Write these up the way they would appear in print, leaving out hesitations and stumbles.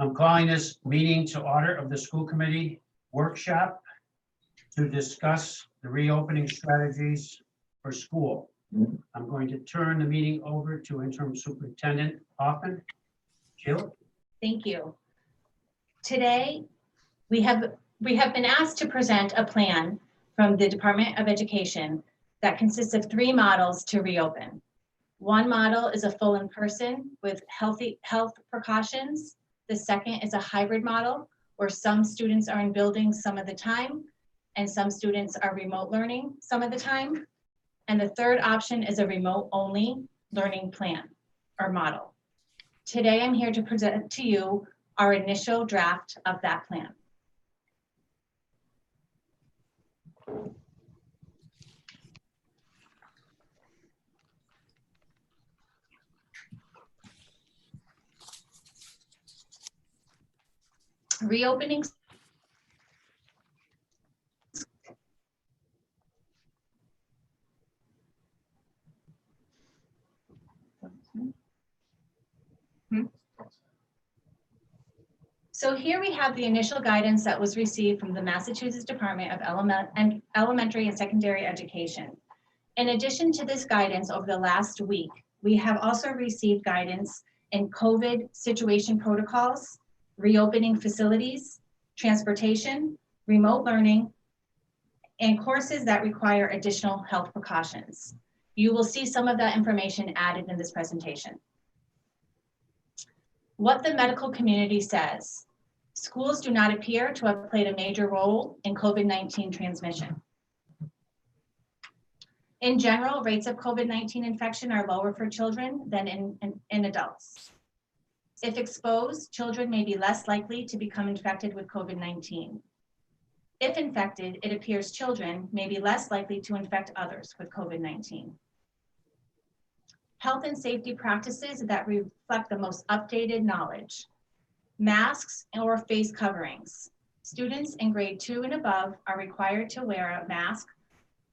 I'm calling this meeting to order of the school committee workshop to discuss the reopening strategies for school. I'm going to turn the meeting over to Interim Superintendent Hoffman. Jill? Thank you. Today, we have been asked to present a plan from the Department of Education that consists of 3 models to reopen. One model is a full in-person with health precautions. The second is a hybrid model where some students are in buildings some of the time and some students are remote learning some of the time. And the third option is a remote only learning plan or model. Today, I'm here to present to you our initial draft of that plan. Reopening So here we have the initial guidance that was received from the Massachusetts Department of Elementary and Secondary Education. In addition to this guidance over the last week, we have also received guidance in COVID situation protocols, reopening facilities, transportation, remote learning, and courses that require additional health precautions. You will see some of that information added in this presentation. What the medical community says: schools do not appear to have played a major role in COVID-19 transmission. In general, rates of COVID-19 infection are lower for children than in adults. If exposed, children may be less likely to become infected with COVID-19. If infected, it appears children may be less likely to infect others with COVID-19. Health and safety practices that reflect the most updated knowledge. Masks or face coverings. Students in grade 2 and above are required to wear a mask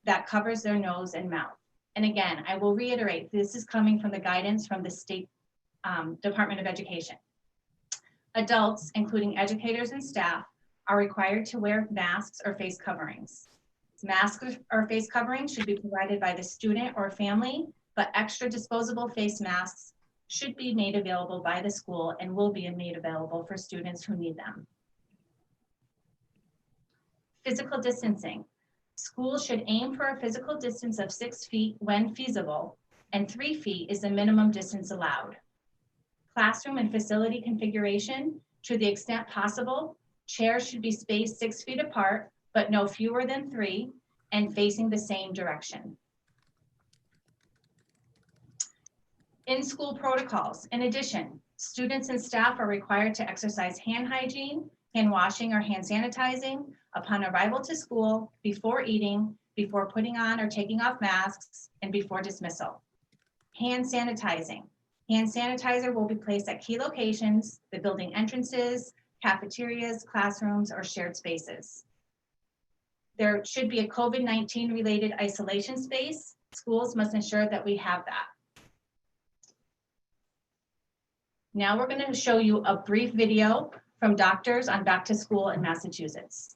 that covers their nose and mouth. And again, I will reiterate, this is coming from the guidance from the State Department of Education. Adults, including educators and staff, are required to wear masks or face coverings. Masks or face coverings should be provided by the student or family, but extra disposable face masks should be made available by the school and will be made available for students who need them. Physical distancing. Schools should aim for a physical distance of 6 feet when feasible, and 3 feet is the minimum distance allowed. Classroom and facility configuration: to the extent possible, chairs should be spaced 6 feet apart, but no fewer than 3 and facing the same direction. In-school protocols. In addition, students and staff are required to exercise hand hygiene, hand washing or hand sanitizing upon arrival to school, before eating, before putting on or taking off masks, and before dismissal. Hand sanitizing. Hand sanitizer will be placed at key locations, the building entrances, cafeterias, classrooms, or shared spaces. There should be a COVID-19 related isolation space. Schools must ensure that we have that. Now we're going to show you a brief video from doctors on back to school in Massachusetts.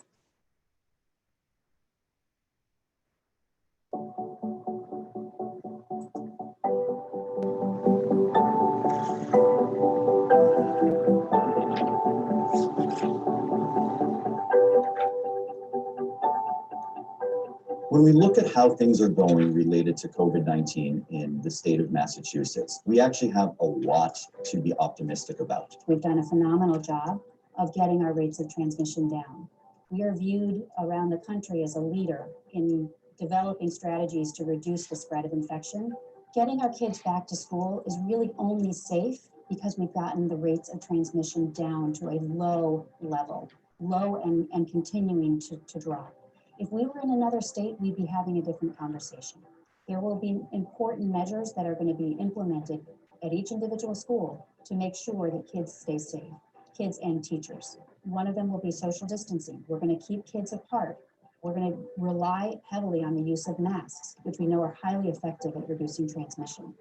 When we look at how things are going related to COVID-19 in the state of Massachusetts, we actually have a lot to be optimistic about. We've done a phenomenal job of getting our rates of transmission down. We are viewed around the country as a leader in developing strategies to reduce the spread of infection. Getting our kids back to school is really only safe because we've gotten the rates of transmission down to a low level, low and continuing to drop. If we were in another state, we'd be having a different conversation. There will be important measures that are going to be implemented at each individual school to make sure that kids stay safe, kids and teachers. One of them will be social distancing. We're going to keep kids apart. We're going to rely heavily on the use of masks, which we know are highly effective at reducing transmission.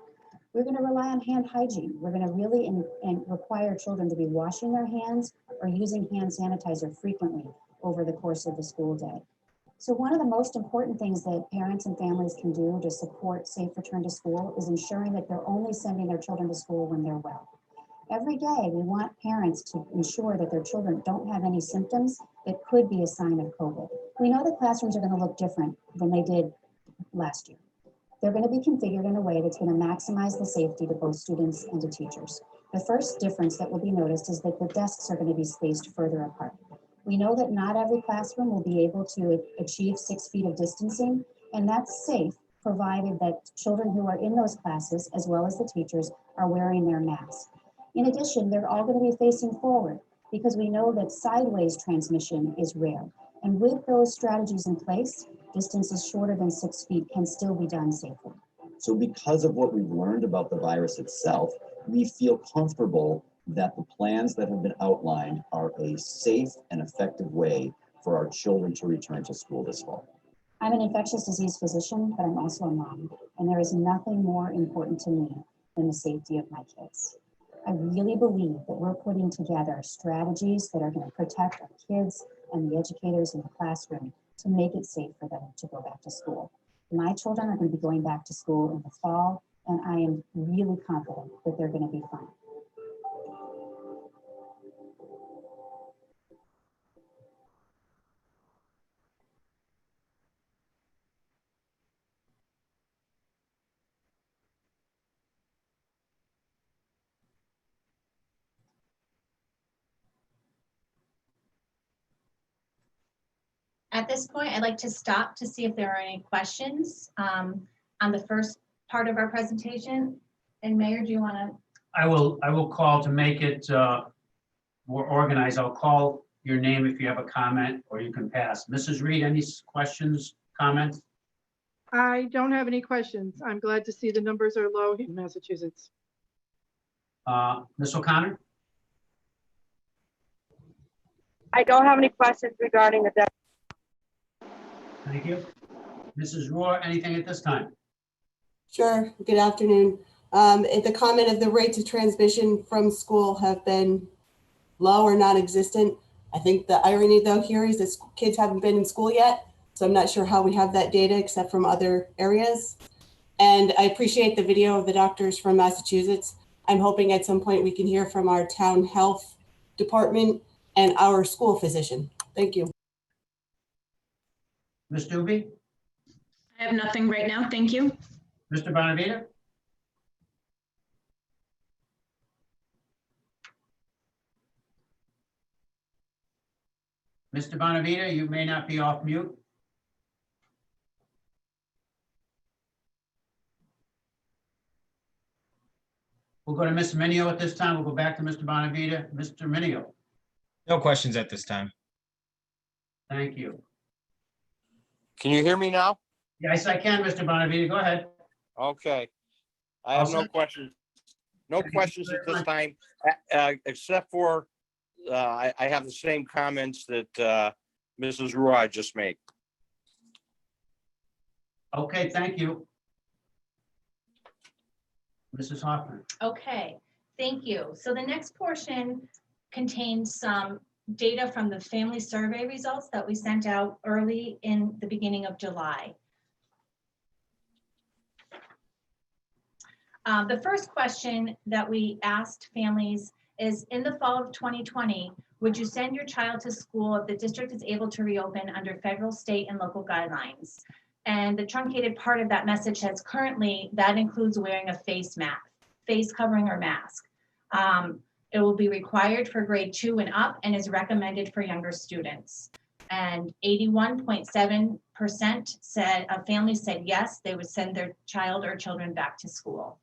We're going to rely on hand hygiene. We're going to really and require children to be washing their hands or using hand sanitizer frequently over the course of the school day. So one of the most important things that parents and families can do to support safe return to school is ensuring that they're only sending their children to school when they're well. Every day, we want parents to ensure that their children don't have any symptoms that could be a sign of COVID. We know that classrooms are going to look different than they did last year. They're going to be configured in a way that's going to maximize the safety to both students and to teachers. The first difference that will be noticed is that the desks are going to be spaced further apart. We know that not every classroom will be able to achieve 6 feet of distancing, and that's safe, provided that children who are in those classes, as well as the teachers, are wearing their masks. In addition, they're all going to be facing forward because we know that sideways transmission is rare. And with those strategies in place, distances shorter than 6 feet can still be done safely. So because of what we've learned about the virus itself, we feel comfortable that the plans that have been outlined are a safe and effective way for our children to return to school this fall. I'm an infectious disease physician, but I'm also a mom, and there is nothing more important to me than the safety of my kids. I really believe that we're putting together strategies that are going to protect our kids and the educators in the classroom to make it safe for them to go back to school. My children are going to be going back to school in the fall, and I am really confident that they're going to be fine. At this point, I'd like to stop to see if there are any questions on the first part of our presentation. And Mayor, do you want to? I will call to make it more organized. I'll call your name if you have a comment, or you can pass. Mrs. Reed, any questions, comments? I don't have any questions. I'm glad to see the numbers are low in Massachusetts. Ms. O'Connor? I don't have any questions regarding the debt. Thank you. Mrs. Rohr, anything at this time? Sure. Good afternoon. At the comment of the rates of transmission from school have been low or non-existent. I think the irony though here is that kids haven't been in school yet. So I'm not sure how we have that data except from other areas. And I appreciate the video of the doctors from Massachusetts. I'm hoping at some point we can hear from our town health department and our school physician. Thank you. Ms. Doobie? I have nothing right now. Thank you. Mr. Bonavita? Mr. Bonavita, you may not be off mute. We'll go to Ms. Minio at this time. We'll go back to Mr. Bonavita. Mr. Minio, No questions at this time. thank you. Can you hear me now? Yes, I can, Mr. Bonavita. Go ahead. Okay. I have no Awesome. questions. No Thank you questions very at this much. time, except for, I have the same comments that Mrs. Roy just made. Okay, thank you. Mrs. Hoffman. Okay, thank you. So the next portion contains some data from the family survey results that we sent out early in the beginning of July. The first question that we asked families is, in the fall of 2020, would you send your child to school if the district is able to reopen under federal, state, and local guidelines? And the truncated part of that message says currently that includes wearing a face covering or mask. It will be required for grade 2 and up and is recommended for younger students. And 81.7% said, families said yes, they would send their child or children back to school.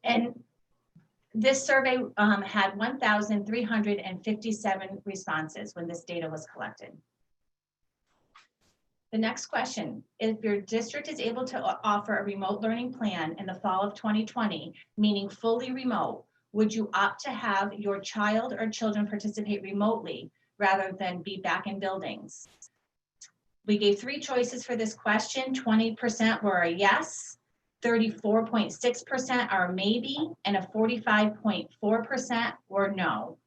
And this survey had 1,357 responses when this data was collected. The next question, if your district is able to offer a remote learning plan in the fall of 2020, meaning fully remote, would you opt to have your child or children participate remotely rather than be back in buildings? We gave 3 choices for this question. 20% were a yes, 34.6% are maybe, and a 45.4% were no.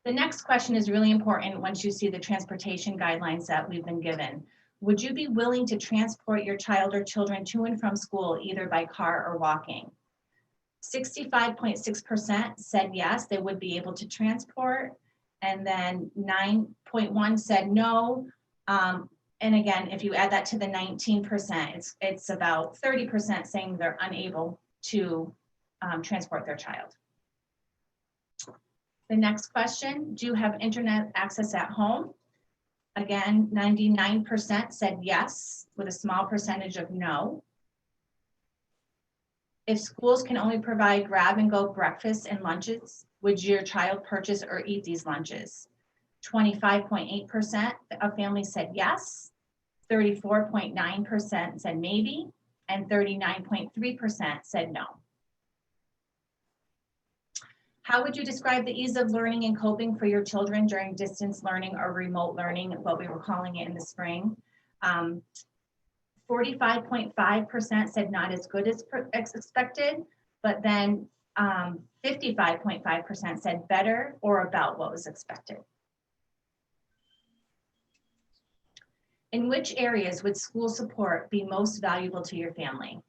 The next question is really important once you see the transportation guidelines that we've been given. Would you be willing to transport your child or children to and from school either by car or walking? 65.6% said yes, they would be able to transport. And then 9.1 said no. And again, if you add that to the 19%, it's about 30% saying they're unable to transport their child. The next question, do you have internet access at home? Again, 99% said yes, with a small percentage of no. If schools can only provide grab and go breakfasts and lunches, would your child purchase or eat these lunches? 25.8% of families said yes, 34.9% said maybe, and 39.3% said no. How would you describe the ease of learning and coping for your children during distance learning or remote learning, what we were calling it in the spring? 45.5% said not as good as expected, but then 55.5% said better or about what was expected. In which areas would school support be most valuable to your family?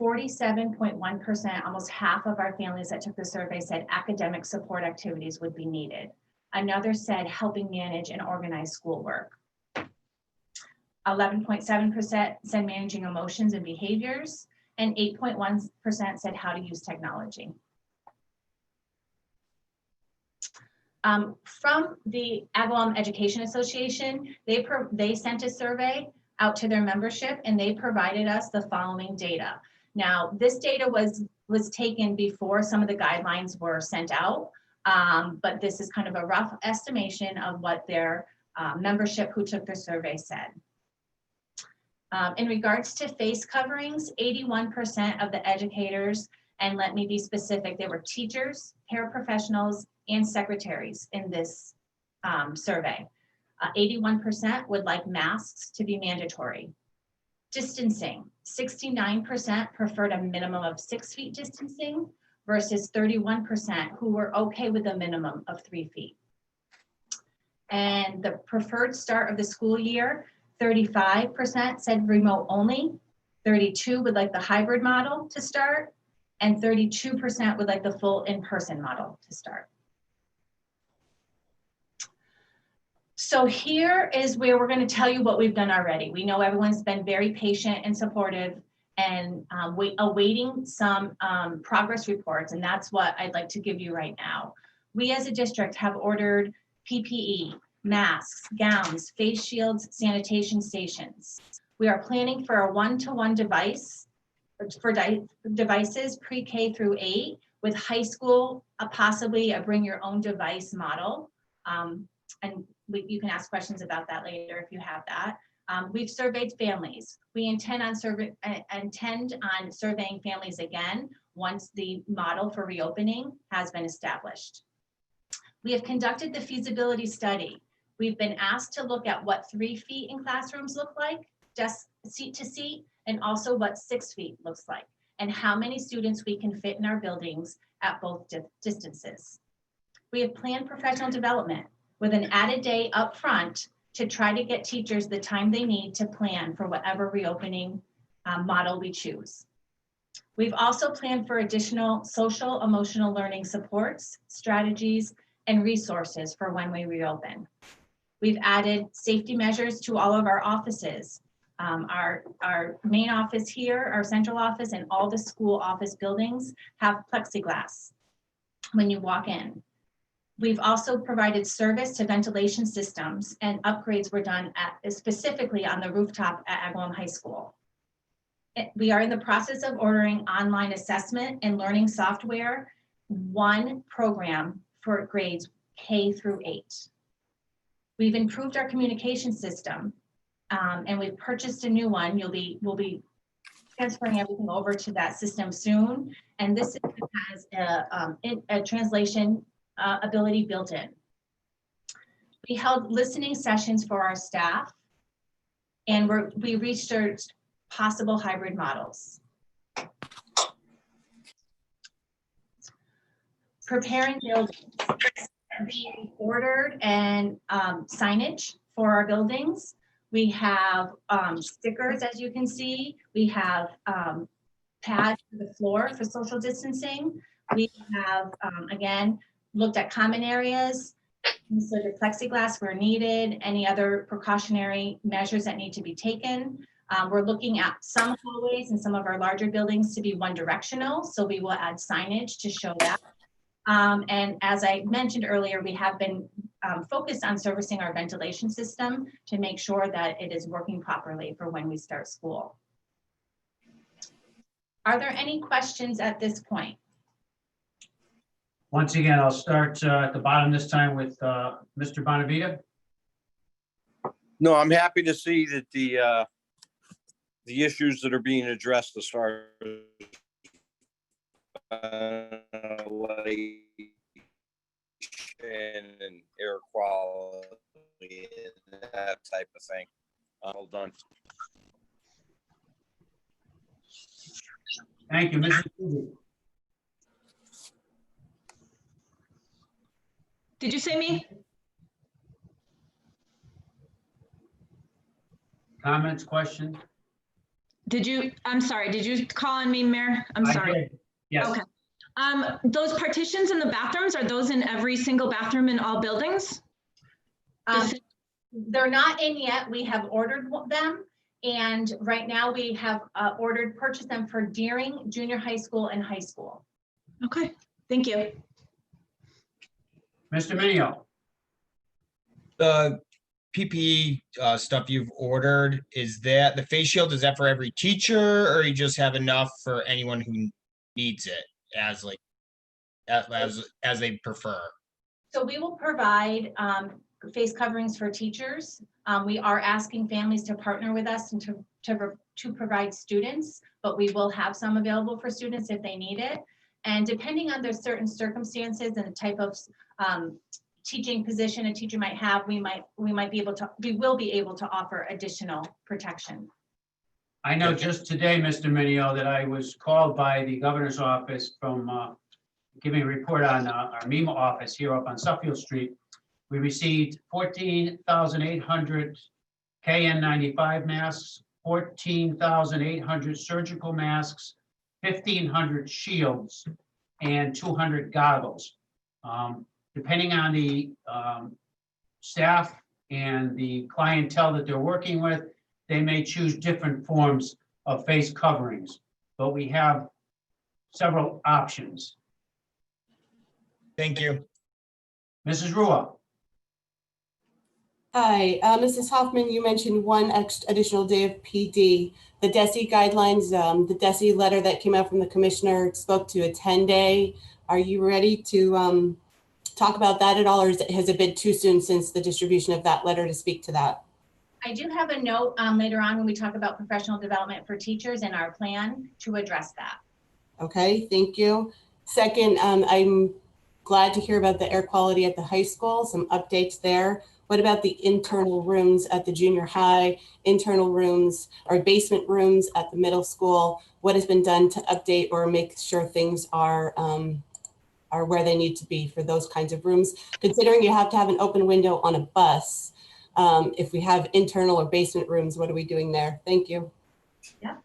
47.1%, almost half of our families that took the survey said academic support activities would be needed. Another said helping manage and organize schoolwork. 11.7% said managing emotions and behaviors, and 8.1% said how to use technology. From the Agawam Education Association, they sent a survey out to their membership, and they provided us the following data. Now, this data was taken before some of the guidelines were sent out, but this is kind of a rough estimation of what their membership who took the survey said. In regards to face coverings, 81% of the educators, and let me be specific, they were teachers, paraprofessionals, and secretaries in this survey. 81% would like masks to be mandatory. Distancing, 69% preferred a minimum of 6 feet distancing versus 31% who were okay with a minimum of 3 feet. And the preferred start of the school year, 35% said remote only, 32% would like the hybrid model to start, and 32% would like the full in-person model to start. So here is where we're going to tell you what we've done already. We know everyone's been very patient and supportive and awaiting some progress reports, and that's what I'd like to give you right now. We as a district have ordered PPE, masks, gowns, face shields, sanitation stations. We are planning for a one-to-one device for devices pre-K through 8 with high school, possibly a bring your own device model. And you can ask questions about that later if you have that. We've surveyed families. We intend on surveying families again once the model for reopening has been established. We have conducted the feasibility study. We've been asked to look at what 3 feet in classrooms look like, just seat to seat, and also what 6 feet looks like, and how many students we can fit in our buildings at both distances. We have planned professional development with an added day up front to try to get teachers the time they need to plan for whatever reopening model we choose. We've also planned for additional social emotional learning supports, strategies, and resources for when we reopen. We've added safety measures to all of our offices. Our main office here, our central office, and all the school office buildings have plexiglass when you walk in. We've also provided service to ventilation systems, and upgrades were done specifically on the rooftop at Agawam High School. We are in the process of ordering online assessment and learning software, one program for grades K through 8. We've improved our communication system, and we've purchased a new one. We'll be transferring everything over to that system soon, and this system has a translation ability built in. We held listening sessions for our staff, and we researched possible hybrid models. Preparing buildings. We ordered and signage for our buildings. We have stickers, as you can see. We have pads for the floor for social distancing. We have, again, looked at common areas, inserted plexiglass where needed, any other precautionary measures that need to be taken. We're looking at some hallways in some of our larger buildings to be one directional, so we will add signage to show that. And as I mentioned earlier, we have been focused on servicing our ventilation system to make sure that it is working properly for when we start school. Are there any questions at this point? Once again, I'll start at the bottom this time with Mr. Bonavita. No, I'm happy to see that the issues that are being addressed as far as and air quality and that type of thing. All done. Thank you, Mrs. Cooley. Did you say me? Comments, questions? I'm sorry, did you call on me, Mayor? I'm I sorry. did. Yes. Okay. Those partitions in the bathrooms, are those in every single bathroom in all buildings? They're not in yet. We have ordered them. And right now we have purchased them for Deering Junior High School and high school. Okay, thank you. Mr. Minio. The PPE stuff you've ordered, is that the face shield, is that for every teacher, or you just have enough for anyone who needs it as like, as they prefer? So we will provide face coverings for teachers. We are asking families to partner with us and to provide students, but we will have some available for students if they need it. And depending on their certain circumstances and the type of teaching position a teacher might have, we will be able to offer additional protection. I know just today, Mr. Minio, that I was called by the governor's office from giving a report on our MEMA office here up on Suffield Street. We received 14,800 KN95 masks, 14,800 surgical masks, 1,500 shields, and 200 goggles. Depending on the staff and the clientele that they're working with, they may choose different forms of face coverings, but we have several options. Thank you. Mrs. Rua. Hi, Mrs. Hoffman, you mentioned one additional day of PD. The DESE guidelines, the DESE letter that came out from the commissioner spoke to a 10-day. Are you ready to talk about that at all, or has it been too soon since the distribution of that letter to speak to that? I do have a note later on when we talk about professional development for teachers and our plan to address that. Okay, thank you. Second, I'm glad to hear about the air quality at the high school, some updates there. What about the internal rooms at the junior high, internal rooms or basement rooms at the middle school? What has been done to update or make sure things are where they need to be for those kinds of rooms? Considering you have to have an open window on a bus, if we have internal or basement rooms, what are we doing there? Thank you. Yeah.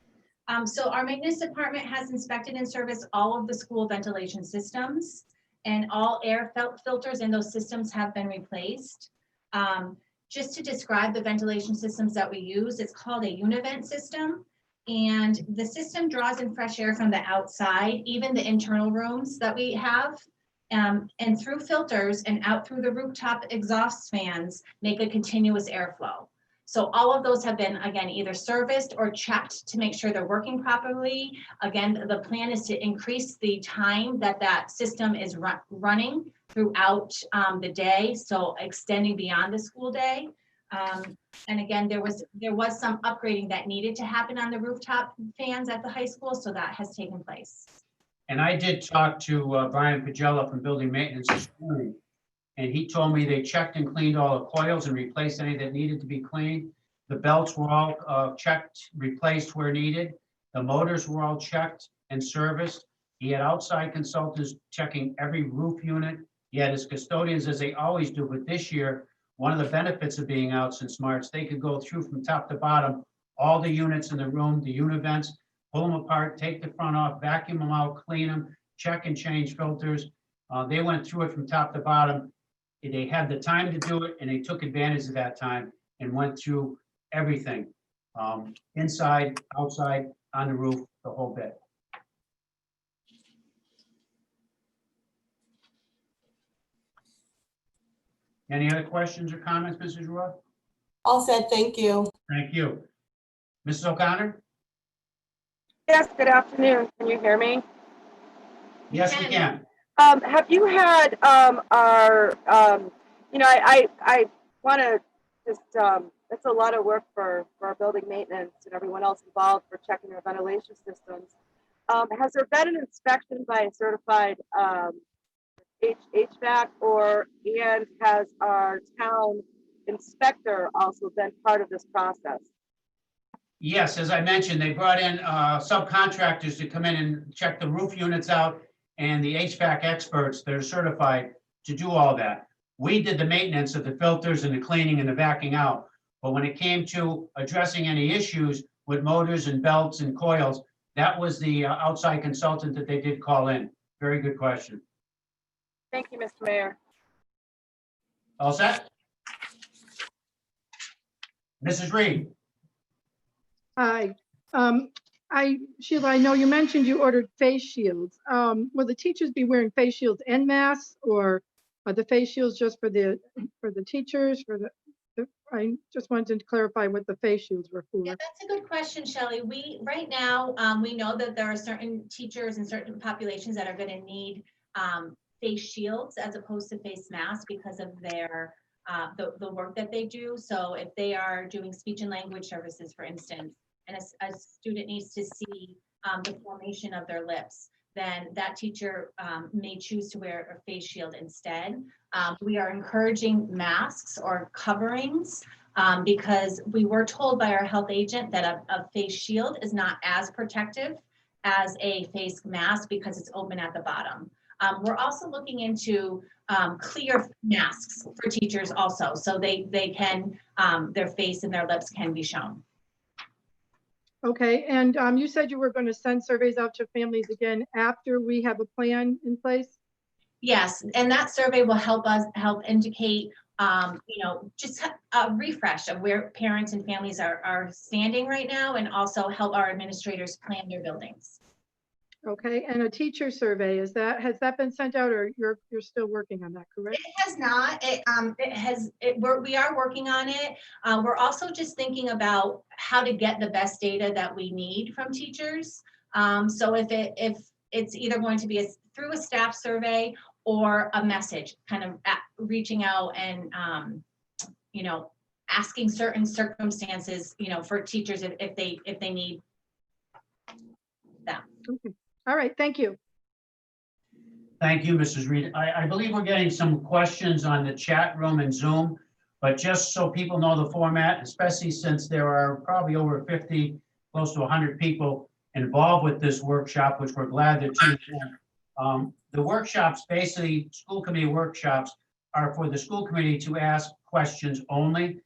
So our maintenance department has inspected and serviced all of the school ventilation systems, and all air filters in those systems have been replaced. Just to describe the ventilation systems that we use, it's called a univent system. And the system draws in fresh air from the outside, even the internal rooms that we have, and through filters and out through the rooftop exhaust fans, make a continuous airflow. So all of those have been, again, either serviced or checked to make sure they're working properly. Again, the plan is to increase the time that that system is running throughout the day, so extending beyond the school day. And again, there was some upgrading that needed to happen on the rooftop fans at the high school, so that has taken place. And I did talk to Brian Pagella from Building Maintenance this morning, and he told me they checked and cleaned all the coils and replaced any that needed to be cleaned. The belts were all checked, replaced where needed. The motors were all checked and serviced. He had outside consultants checking every roof unit. He had his custodians, as they always do, but this year, one of the benefits of being out since March, they could go through from top to bottom, all the units in the room, the univents, pull them apart, take the front off, vacuum them out, clean them, check and change filters. They went through it from top to bottom. They had the time to do it, and they took advantage of that time and went through everything, inside, outside, on the roof, the whole bit. Any other questions or comments, Mrs. Roy? All said, thank you. Thank you. Mrs. O'Connor? Yes, good afternoon. Can you hear me? Yes, we can. Have you had I want to just, it's a lot of work for our building maintenance and everyone else involved for checking our ventilation systems. Has there been an inspection by a certified HVAC and has our town inspector also been part of this process? Yes, as I mentioned, they brought in subcontractors to come in and check the roof units out, and the HVAC experts that are certified to do all that. We did the maintenance of the filters and the cleaning and the backing out. But when it came to addressing any issues with motors and belts and coils, that was the outside consultant that they did call in. Very good question. Thank you, Mr. Mayor. All set? Mrs. Reed? Hi. Sheila, I know you mentioned you ordered face shields. Will the teachers be wearing face shields and masks, or are the face shields just for the teachers? I just wanted to clarify what the face shields were for. Yeah, that's a good question, Shelley. Right now, we know that there are certain teachers and certain populations that are going to need face shields as opposed to face masks because of their the work that they do. So if they are doing speech and language services, for instance, and a student needs to see the formation of their lips, then that teacher may choose to wear a face shield instead. We are encouraging masks or coverings because we were told by our health agent that a face shield is not as protective as a face mask because it's open at the bottom. We're also looking into clear masks for teachers also, so they can, their face and their lips can be shown. Okay, and you said you were going to send surveys out to families again after we have a plan in place? Yes, and that survey will help indicate, just a refresh of where parents and families are standing right now, and also help our administrators plan their buildings. Okay, and a teacher survey, has that been sent out, or you're still working on that, correct? It has not. We are working on it. We're also just thinking about how to get the best data that we need from teachers. So if it's either going to be through a staff survey or a message, kind of reaching out and asking certain circumstances, for teachers if they need that. Okay. All right, thank you. Thank you, Mrs. Reed. I believe we're getting some questions on the chat room and Zoom, but just so people know the format, especially since there are probably over 50, close to 100 people involved with this workshop, which we're glad to tune in. The workshops, basically school committee workshops, are for the school committee to ask questions only.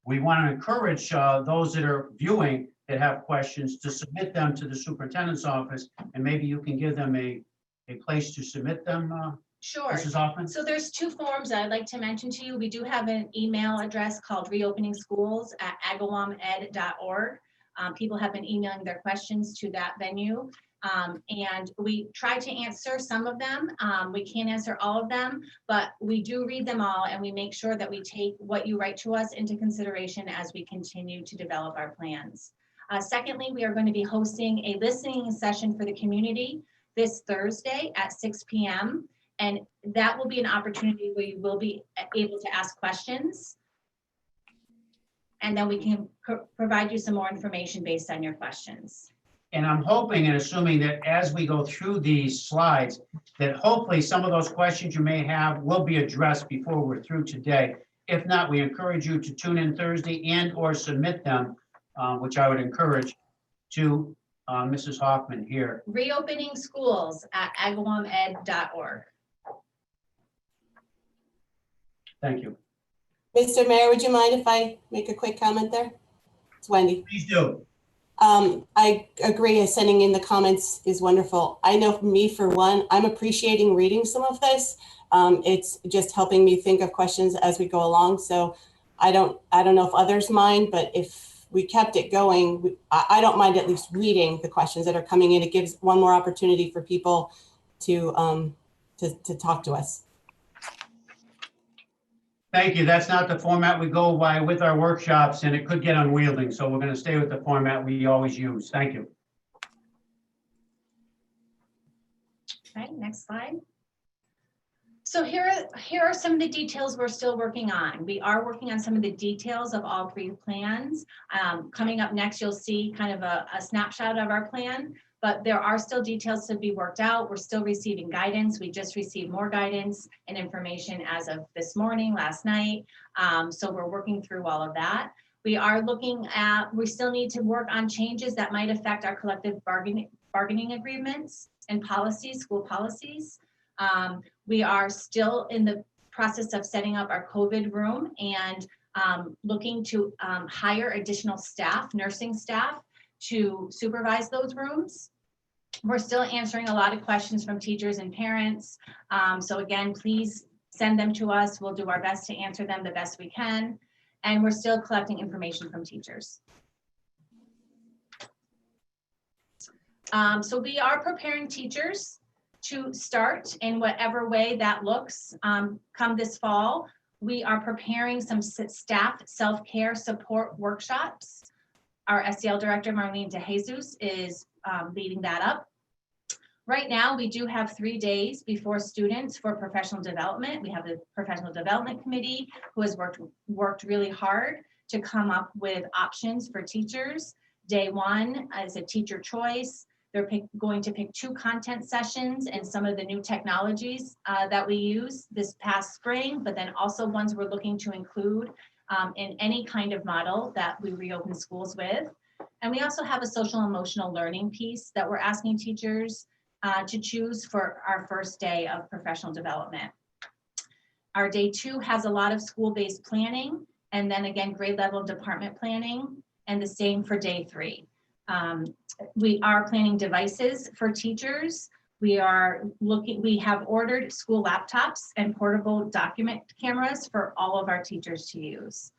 We want to encourage those that are viewing that have questions to submit them to the superintendent's office, and maybe you can give them a place to submit them. Sure. Mrs. Hoffman? So there's two forms that I'd like to mention to you. We do have an email address called reopeningschools@agawamed.org. People have been emailing their questions to that venue. And we try to answer some of them. We can't answer all of them, but we do read them all, and we make sure that we take what you write to us into consideration as we continue to develop our plans. Secondly, we are going to be hosting a listening session for the community this Thursday at 6 p.m. And that will be an opportunity where you will be able to ask questions. And then we can provide you some more information based on your questions. And I'm hoping and assuming that as we go through these slides, that hopefully some of those questions you may have will be addressed before we're through today. If not, we encourage you to tune in Thursday and or submit them, which I would encourage, to Mrs. Hoffman here. Reopening schools at agawamed.org. Thank you. Mr. Mayor, would you mind if I make a quick comment there? It's Wendy. Please do. I agree, sending in the comments is wonderful. I know for me, for one, I'm appreciating reading some of this. It's just helping me think of questions as we go along. So I don't know if others mind, but if we kept it going, I don't mind at least reading the questions that are coming in. It gives one more opportunity for people to talk to us. Thank you. That's not the format we go by with our workshops, and it could get unwieldy. So we're going to stay with the format we always use. Thank you. Okay, next slide. So here are some of the details we're still working on. We are working on some of the details of all three plans. Coming up next, you'll see kind of a snapshot of our plan, but there are still details to be worked out. We're still receiving guidance. We just received more guidance and information as of this morning, last night. So we're working through all of that. We are looking at, we still need to work on changes that might affect our collective bargaining agreements and policies, school policies. We are still in the process of setting up our COVID room and looking to hire additional staff, nursing staff, to supervise those rooms. We're still answering a lot of questions from teachers and parents. So again, please send them to us. We'll do our best to answer them the best we can. And we're still collecting information from teachers. So we are preparing teachers to start in whatever way that looks come this fall. We are preparing some staff self-care support workshops. Our SEL director, Marlene DeJesus, is leading that up. Right now, we do have 3 days before students for professional development. We have the professional development committee who has worked really hard to come up with options for teachers. Day one is a teacher choice. They're going to pick 2 content sessions and some of the new technologies that we use this past spring, but then also ones we're looking to include in any kind of model that we reopen schools with. And we also have a social emotional learning piece that we're asking teachers to choose for our first day of professional development. Our day 2 has a lot of school-based planning, and then again, grade level department planning, and the same for day 3. We are planning devices for teachers. We have ordered school laptops and portable document cameras for all of our teachers to use.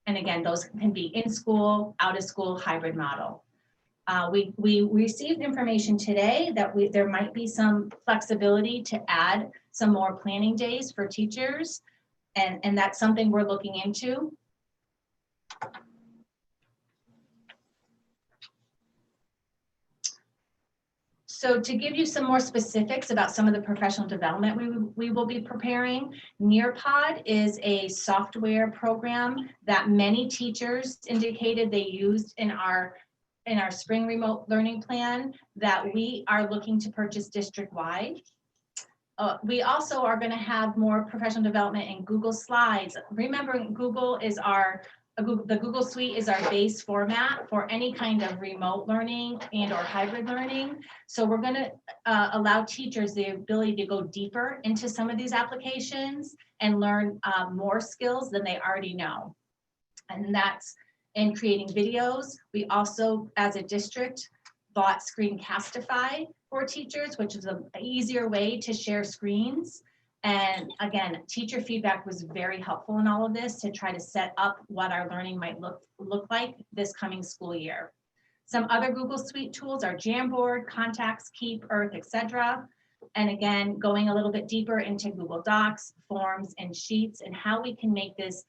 And again, those can be in school, out of school, hybrid model. We received information today that there might be some flexibility to add some more planning days for teachers. And that's something we're looking into. So to give you some more specifics about some of the professional development we will be preparing, Nearpod is a software program that many teachers indicated they used in our spring remote learning plan that we are looking to purchase district-wide. We also are going to have more professional development in Google Slides. Remember, the Google Suite is our base format for any kind of remote learning and or hybrid learning. So we're going to allow teachers the ability to go deeper into some of these applications and learn more skills than they already know. And that's in creating videos. We also, as a district, bought Screencastify for teachers, which is an easier way to share screens. And again, teacher feedback was very helpful in all of this to try to set up what our learning might look like this coming school year. Some other Google Suite tools are Jamboard, Contacts, Keep, Earth, etc. And again, going a little bit deeper into Google Docs, Forms, and Sheets, and how we can make this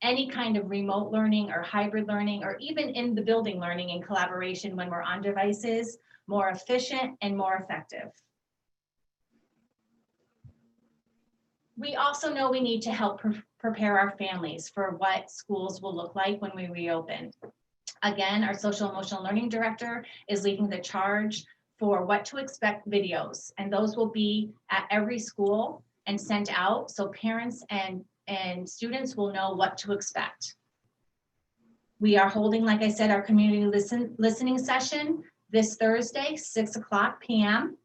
any kind of remote learning or hybrid learning, or even in the building learning in collaboration when we're on devices, more efficient and more effective. We also know we need to help prepare our families for what schools will look like when we reopen. Again, our social emotional learning director is leading the charge for what to expect videos, and those will be at every school and sent out so parents and students will know what to expect. We are holding, like I said, our community listening session this Thursday, 6:00 p.m.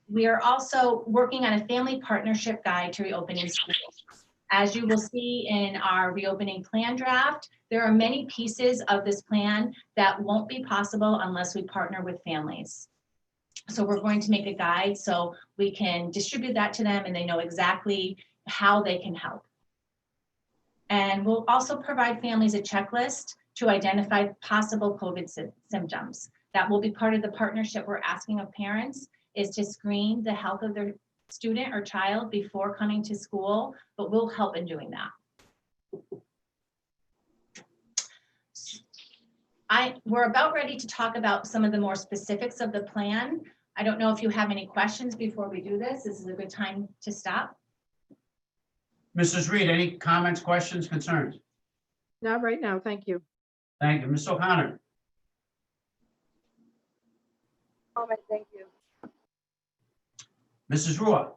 We are also working on a family partnership guide to reopening schools. As you will see in our reopening plan draft, there are many pieces of this plan that won't be possible unless we partner with families. So we're going to make a guide so we can distribute that to them and they know exactly how they can help. And we'll also provide families a checklist to identify possible COVID symptoms. That will be part of the partnership we're asking of parents, is to screen the health of their student or child before coming to school, but we'll help in doing that. We're about ready to talk about some of the more specifics of the plan. I don't know if you have any questions before we do this. This is a good time to stop. Mrs. Reed, any comments, questions, concerns? Not right now, thank you. Thank you. Ms. O'Connor? Comment, thank you. Mrs. Rua?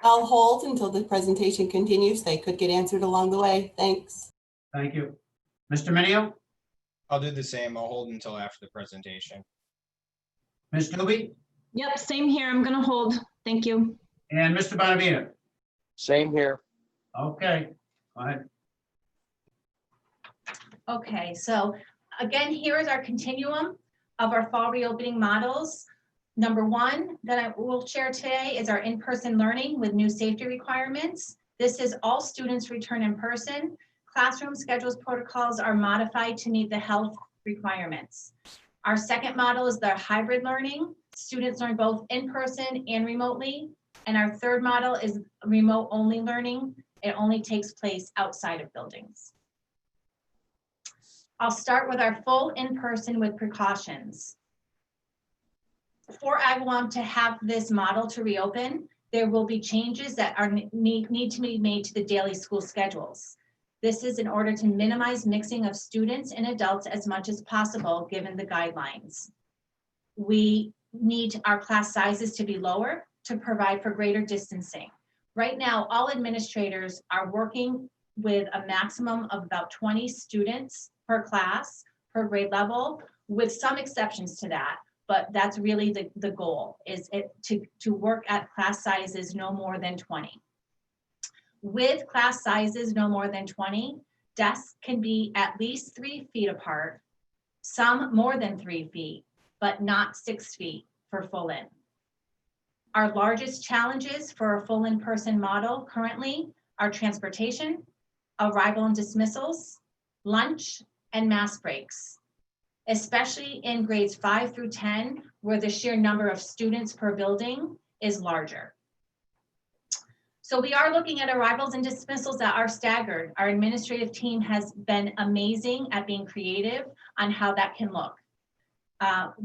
I'll hold until the presentation continues. They could get answered along the way. Thanks. Thank you. Mr. Minio? I'll do the same. I'll hold until after the presentation. Ms. Doobie? Yep, same here. I'm gonna hold. Thank you. And Mr. Bonavita? Same here. Okay, go ahead. Okay, so again, here is our continuum of our fall reopening models. Number one that I will share today is our in-person learning with new safety requirements. This is all students return in person. Classroom schedules protocols are modified to meet the health requirements. Our second model is the hybrid learning. Students learn both in person and remotely. And our third model is remote only learning. It only takes place outside of buildings. I'll start with our full in-person with precautions. For Agawam to have this model to reopen, there will be changes that need to be made to the daily school schedules. This is in order to minimize mixing of students and adults as much as possible, given the guidelines. We need our class sizes to be lower to provide for greater distancing. Right now, all administrators are working with a maximum of about 20 students per class, per grade level, with some exceptions to that. But that's really the goal, is to work at class sizes no more than 20. With class sizes no more than 20, desks can be at least 3 feet apart, some more than 3 feet, but not 6 feet for full in. Our largest challenges for a full in-person model currently are transportation, arrival and dismissals, lunch, and mass breaks, especially in grades 5 through 10, where the sheer number of students per building is larger. So we are looking at arrivals and dismissals that are staggered. Our administrative team has been amazing at being creative on how that can look.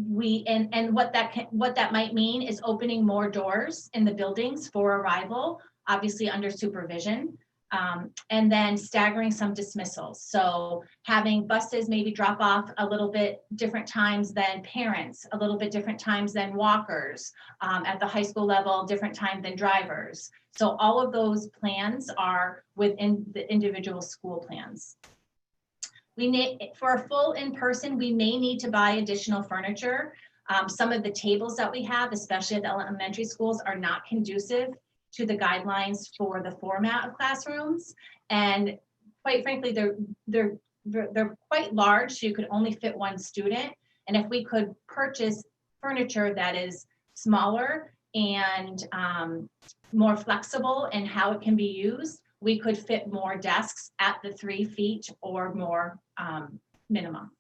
What that might mean is opening more doors in the buildings for arrival, obviously under supervision, and then staggering some dismissals. So having buses maybe drop off a little bit different times than parents, a little bit different times than walkers, at the high school level, different time than drivers. So all of those plans are within the individual school plans. For a full in-person, we may need to buy additional furniture. Some of the tables that we have, especially at the elementary schools, are not conducive to the guidelines for the format of classrooms. And quite frankly, they're quite large, so you could only fit one student. And if we could purchase furniture that is smaller and more flexible in how it can be used, we could fit more desks at the 3 feet or more minimum.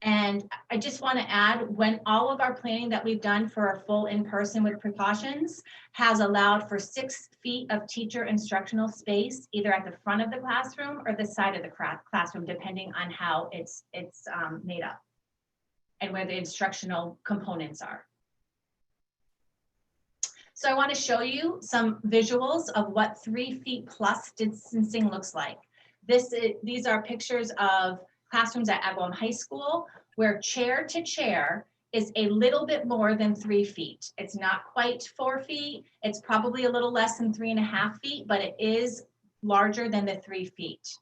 And I just want to add, when all of our planning that we've done for a full in-person with precautions has allowed for 6 feet of teacher instructional space, either at the front of the classroom or the side of the classroom, depending on how it's made up and where the instructional components are. So I want to show you some visuals of what 3 feet plus distancing looks like. These are pictures of classrooms at Agawam High School where chair to chair is a little bit more than 3 feet. It's not quite 4 feet. It's probably a little less than 3.5 feet, but it is larger than the 3 feet.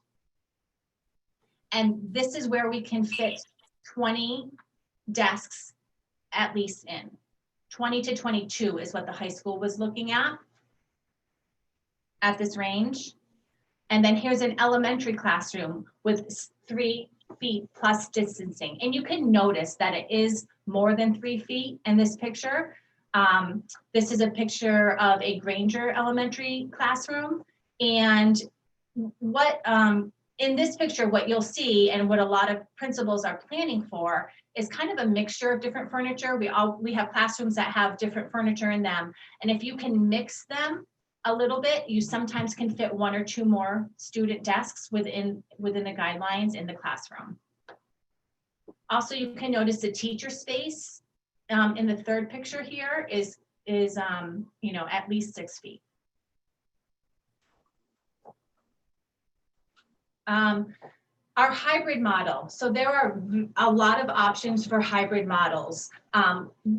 And this is where we can fit 20 desks at least in. 20 to 22 is what the high school was looking at this range. And then here's an elementary classroom with 3 feet plus distancing. And you can notice that it is more than 3 feet in this picture. This is a picture of a Granger Elementary classroom. And what in this picture, what you'll see and what a lot of principals are planning for is kind of a mixture of different furniture. We have classrooms that have different furniture in them. And if you can mix them a little bit, you sometimes can fit 1 or 2 more student desks within the guidelines in the classroom. Also, you can notice the teacher space in the third picture here is at least 6 feet. Our hybrid model. So there are a lot of options for hybrid models.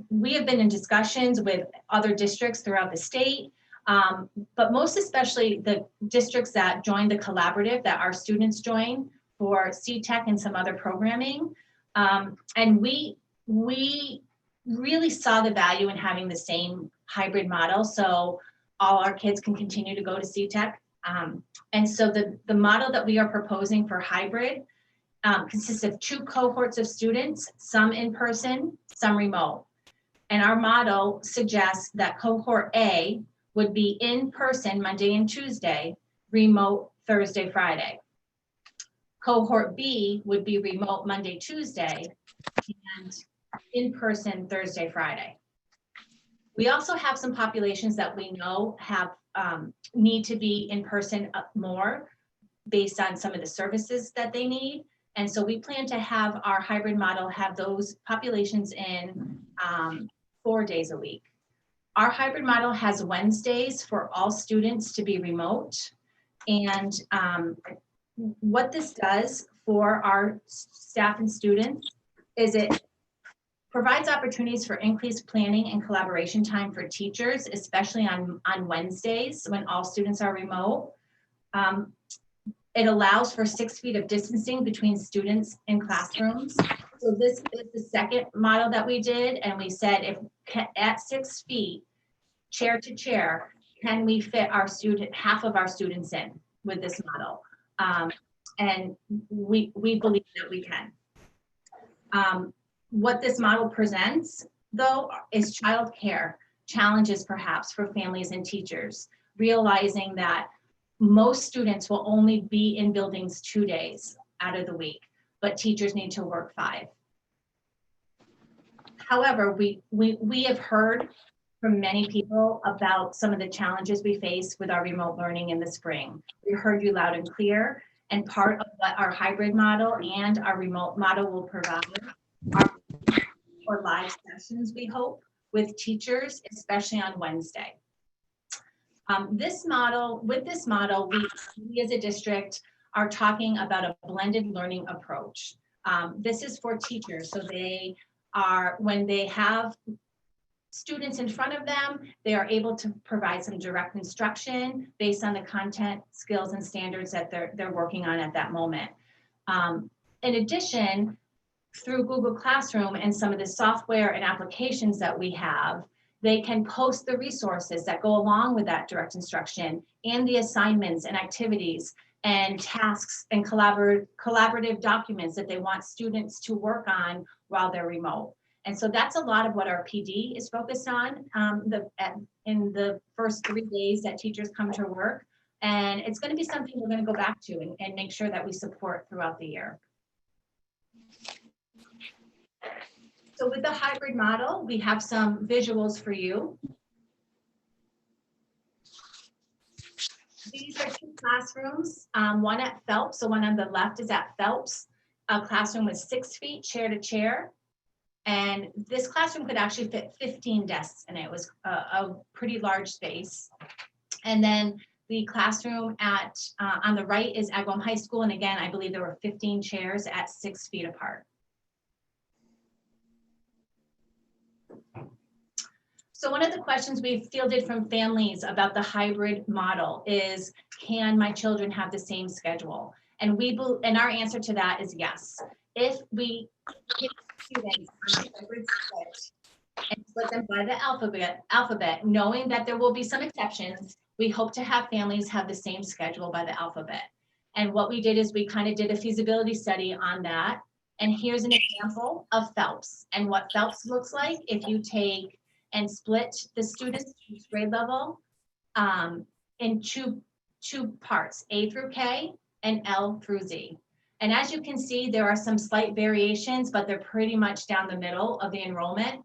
We have been in discussions with other districts throughout the state, but most especially the districts that joined the collaborative that our students join for CTEC and some other programming. And we really saw the value in having the same hybrid model, so all our kids can continue to go to CTEC. And so the model that we are proposing for hybrid consists of 2 cohorts of students, some in person, some remote. And our model suggests that cohort A would be in person Monday and Tuesday, remote Thursday, Friday. Cohort B would be remote Monday, Tuesday, and in person Thursday, Friday. We also have some populations that we know have need to be in person more based on some of the services that they need. And so we plan to have our hybrid model have those populations in 4 days a week. Our hybrid model has Wednesdays for all students to be remote. And what this does for our staff and students is it provides opportunities for increased planning and collaboration time for teachers, especially on Wednesdays when all students are remote. It allows for 6 feet of distancing between students in classrooms. So this is the second model that we did, and we said if at 6 feet, chair to chair, can we fit our half of our students in with this model? And we believe that we can. What this model presents, though, is childcare challenges perhaps for families and teachers, realizing that most students will only be in buildings 2 days out of the week, but teachers need to work 5. However, we have heard from many people about some of the challenges we face with our remote learning in the spring. We heard you loud and clear, and part of what our hybrid model and our remote model will provide are or live sessions, we hope, with teachers, especially on Wednesday. With this model, we as a district are talking about a blended learning approach. This is for teachers, so when they have students in front of them, they are able to provide some direct instruction based on the content, skills, and standards that they're working on at that moment. In addition, through Google Classroom and some of the software and applications that we have, they can post the resources that go along with that direct instruction and the assignments and activities and tasks and collaborative documents that they want students to work on while they're remote. And so that's a lot of what our PD is focused on in the first 3 days that teachers come to work. And it's going to be something we're going to go back to and make sure that we support throughout the year. So with the hybrid model, we have some visuals for you. These are 2 classrooms, one at Phelps, so one on the left is at Phelps. A classroom with 6 feet chair to chair. And this classroom could actually fit 15 desks, and it was a pretty large space. And then The classroom at, on the right is Agawam High School. And again, I believe there were 15 chairs at 6 feet apart. So one of the questions we've fielded from families about the hybrid model is, can my children have the same schedule? And and our answer to that is yes. If we pick students on a hybrid split and split them by the alphabet, knowing that there will be some exceptions, we hope to have families have the same schedule by the alphabet. And what we did is we kind of did a feasibility study on that. And here's an example of Phelps and what Phelps looks like if you take and split the students each grade level in two parts, A through K and L through Z. And as you can see, there are some slight variations, but they're pretty much down the middle of the enrollment.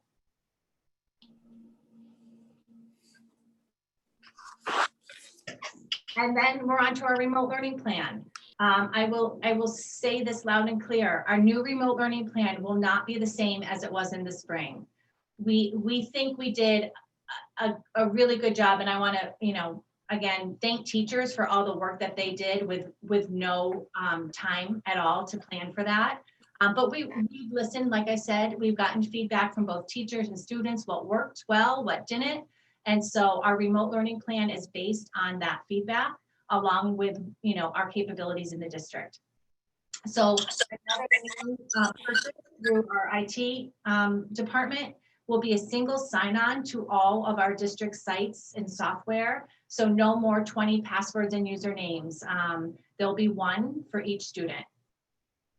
And then we're on to our remote learning plan. I will say this loud and clear. Our new remote learning plan will not be the same as it was in the spring. We think we did a really good job, and I want to, again, thank teachers for all the work that they did with no time at all to plan for that. But we've listened, like I said, we've gotten feedback from both teachers and students, what worked well, what didn't. And so our remote learning plan is based on that feedback, along with, our capabilities in the district. So another person through our IT department will be a single sign-on to all of our district sites and software. So no more 20 passwords and usernames. There'll be one for each student.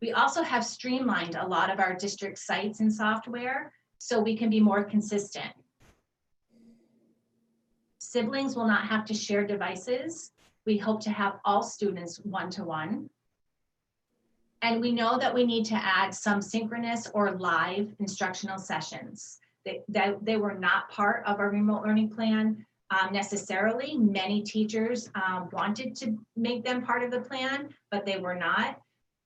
We also have streamlined a lot of our district sites and software so we can be more consistent. Siblings will not have to share devices. We hope to have all students one-to-one. And we know that we need to add some synchronous or live instructional sessions. They were not part of our remote learning plan necessarily. Many teachers wanted to make them part of the plan, but they were not.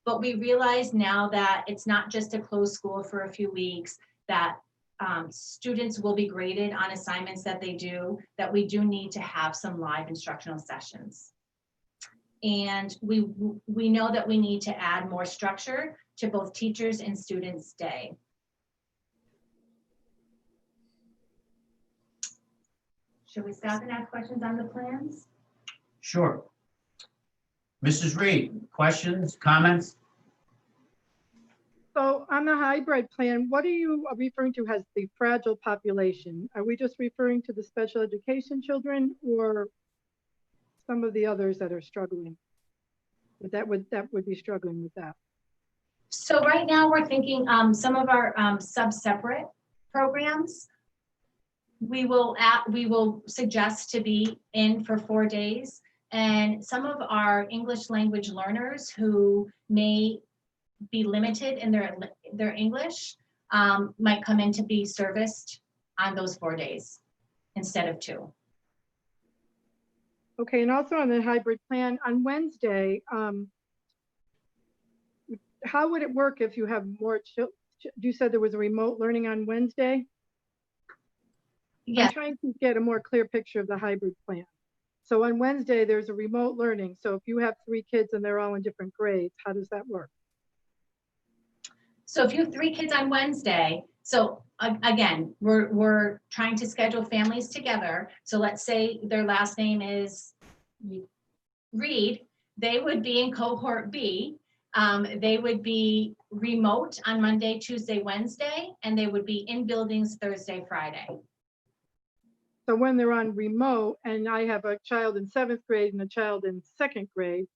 But we realize now that it's not just a closed school for a few weeks, that students will be graded on assignments that they do, that we do need to have some live instructional sessions. And we know that we need to add more structure to both teachers and students' day. Should we stop and ask questions on the plans? Sure. Mrs. Reed, questions, comments? So on the hybrid plan, what are you referring to as the fragile population? Are we just referring to the special education children or some of the others that are struggling? That would be struggling with that. So right now we're thinking some of our sub-separate programs, we will suggest to be in for 4 days. And some of our English language learners who may be limited in their English might come in to be serviced on those 4 days instead of 2. Okay, and also on the hybrid plan on Wednesday, how would it work if you have more children? You said there was a remote learning on Wednesday? Yes. I'm trying to get a more clear picture of the hybrid plan. So on Wednesday, there's a remote learning. So if you have 3 kids and they're all in different grades, how does that work? So if you have 3 kids on Wednesday, so again, we're trying to schedule families together. So let's say their last name is Reed, they would be in cohort B. They would be remote on Monday, Tuesday, Wednesday, and they would be in buildings Thursday, Friday. So when they're on remote and I have a child in 7th grade and a child in 2nd grade,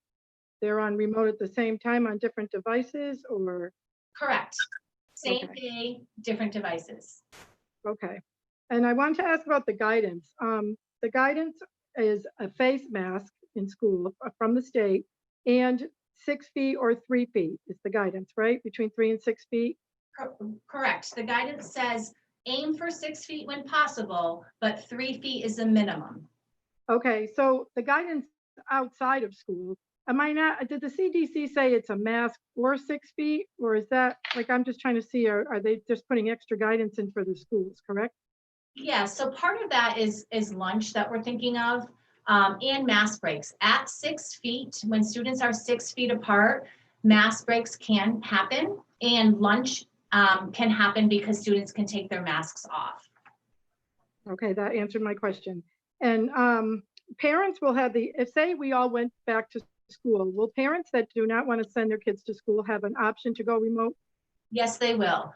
they're on remote at the same time on different devices or? Correct. Same Okay. day, different devices. Okay. And I wanted to ask about the guidance. The guidance is a face mask in school from the state and 6 feet or 3 feet is the guidance, right? Between 3 and 6 feet? Correct. The guidance says aim for 6 feet when possible, but 3 feet is the minimum. Okay, so the guidance outside of school, did the CDC say it's a mask or 6 feet? Or is that, like, I'm just trying to see, are they just putting extra guidance in for the schools, correct? Yeah, so part of that is lunch that we're thinking of. and mask breaks. At 6 feet, when students are 6 feet apart, mask breaks can happen, and lunch can happen because students can take their masks off. Okay, that answered my question. And parents will have if say we all went back to school, will parents that do not want to send their kids to school have an option to go remote? Yes, they will.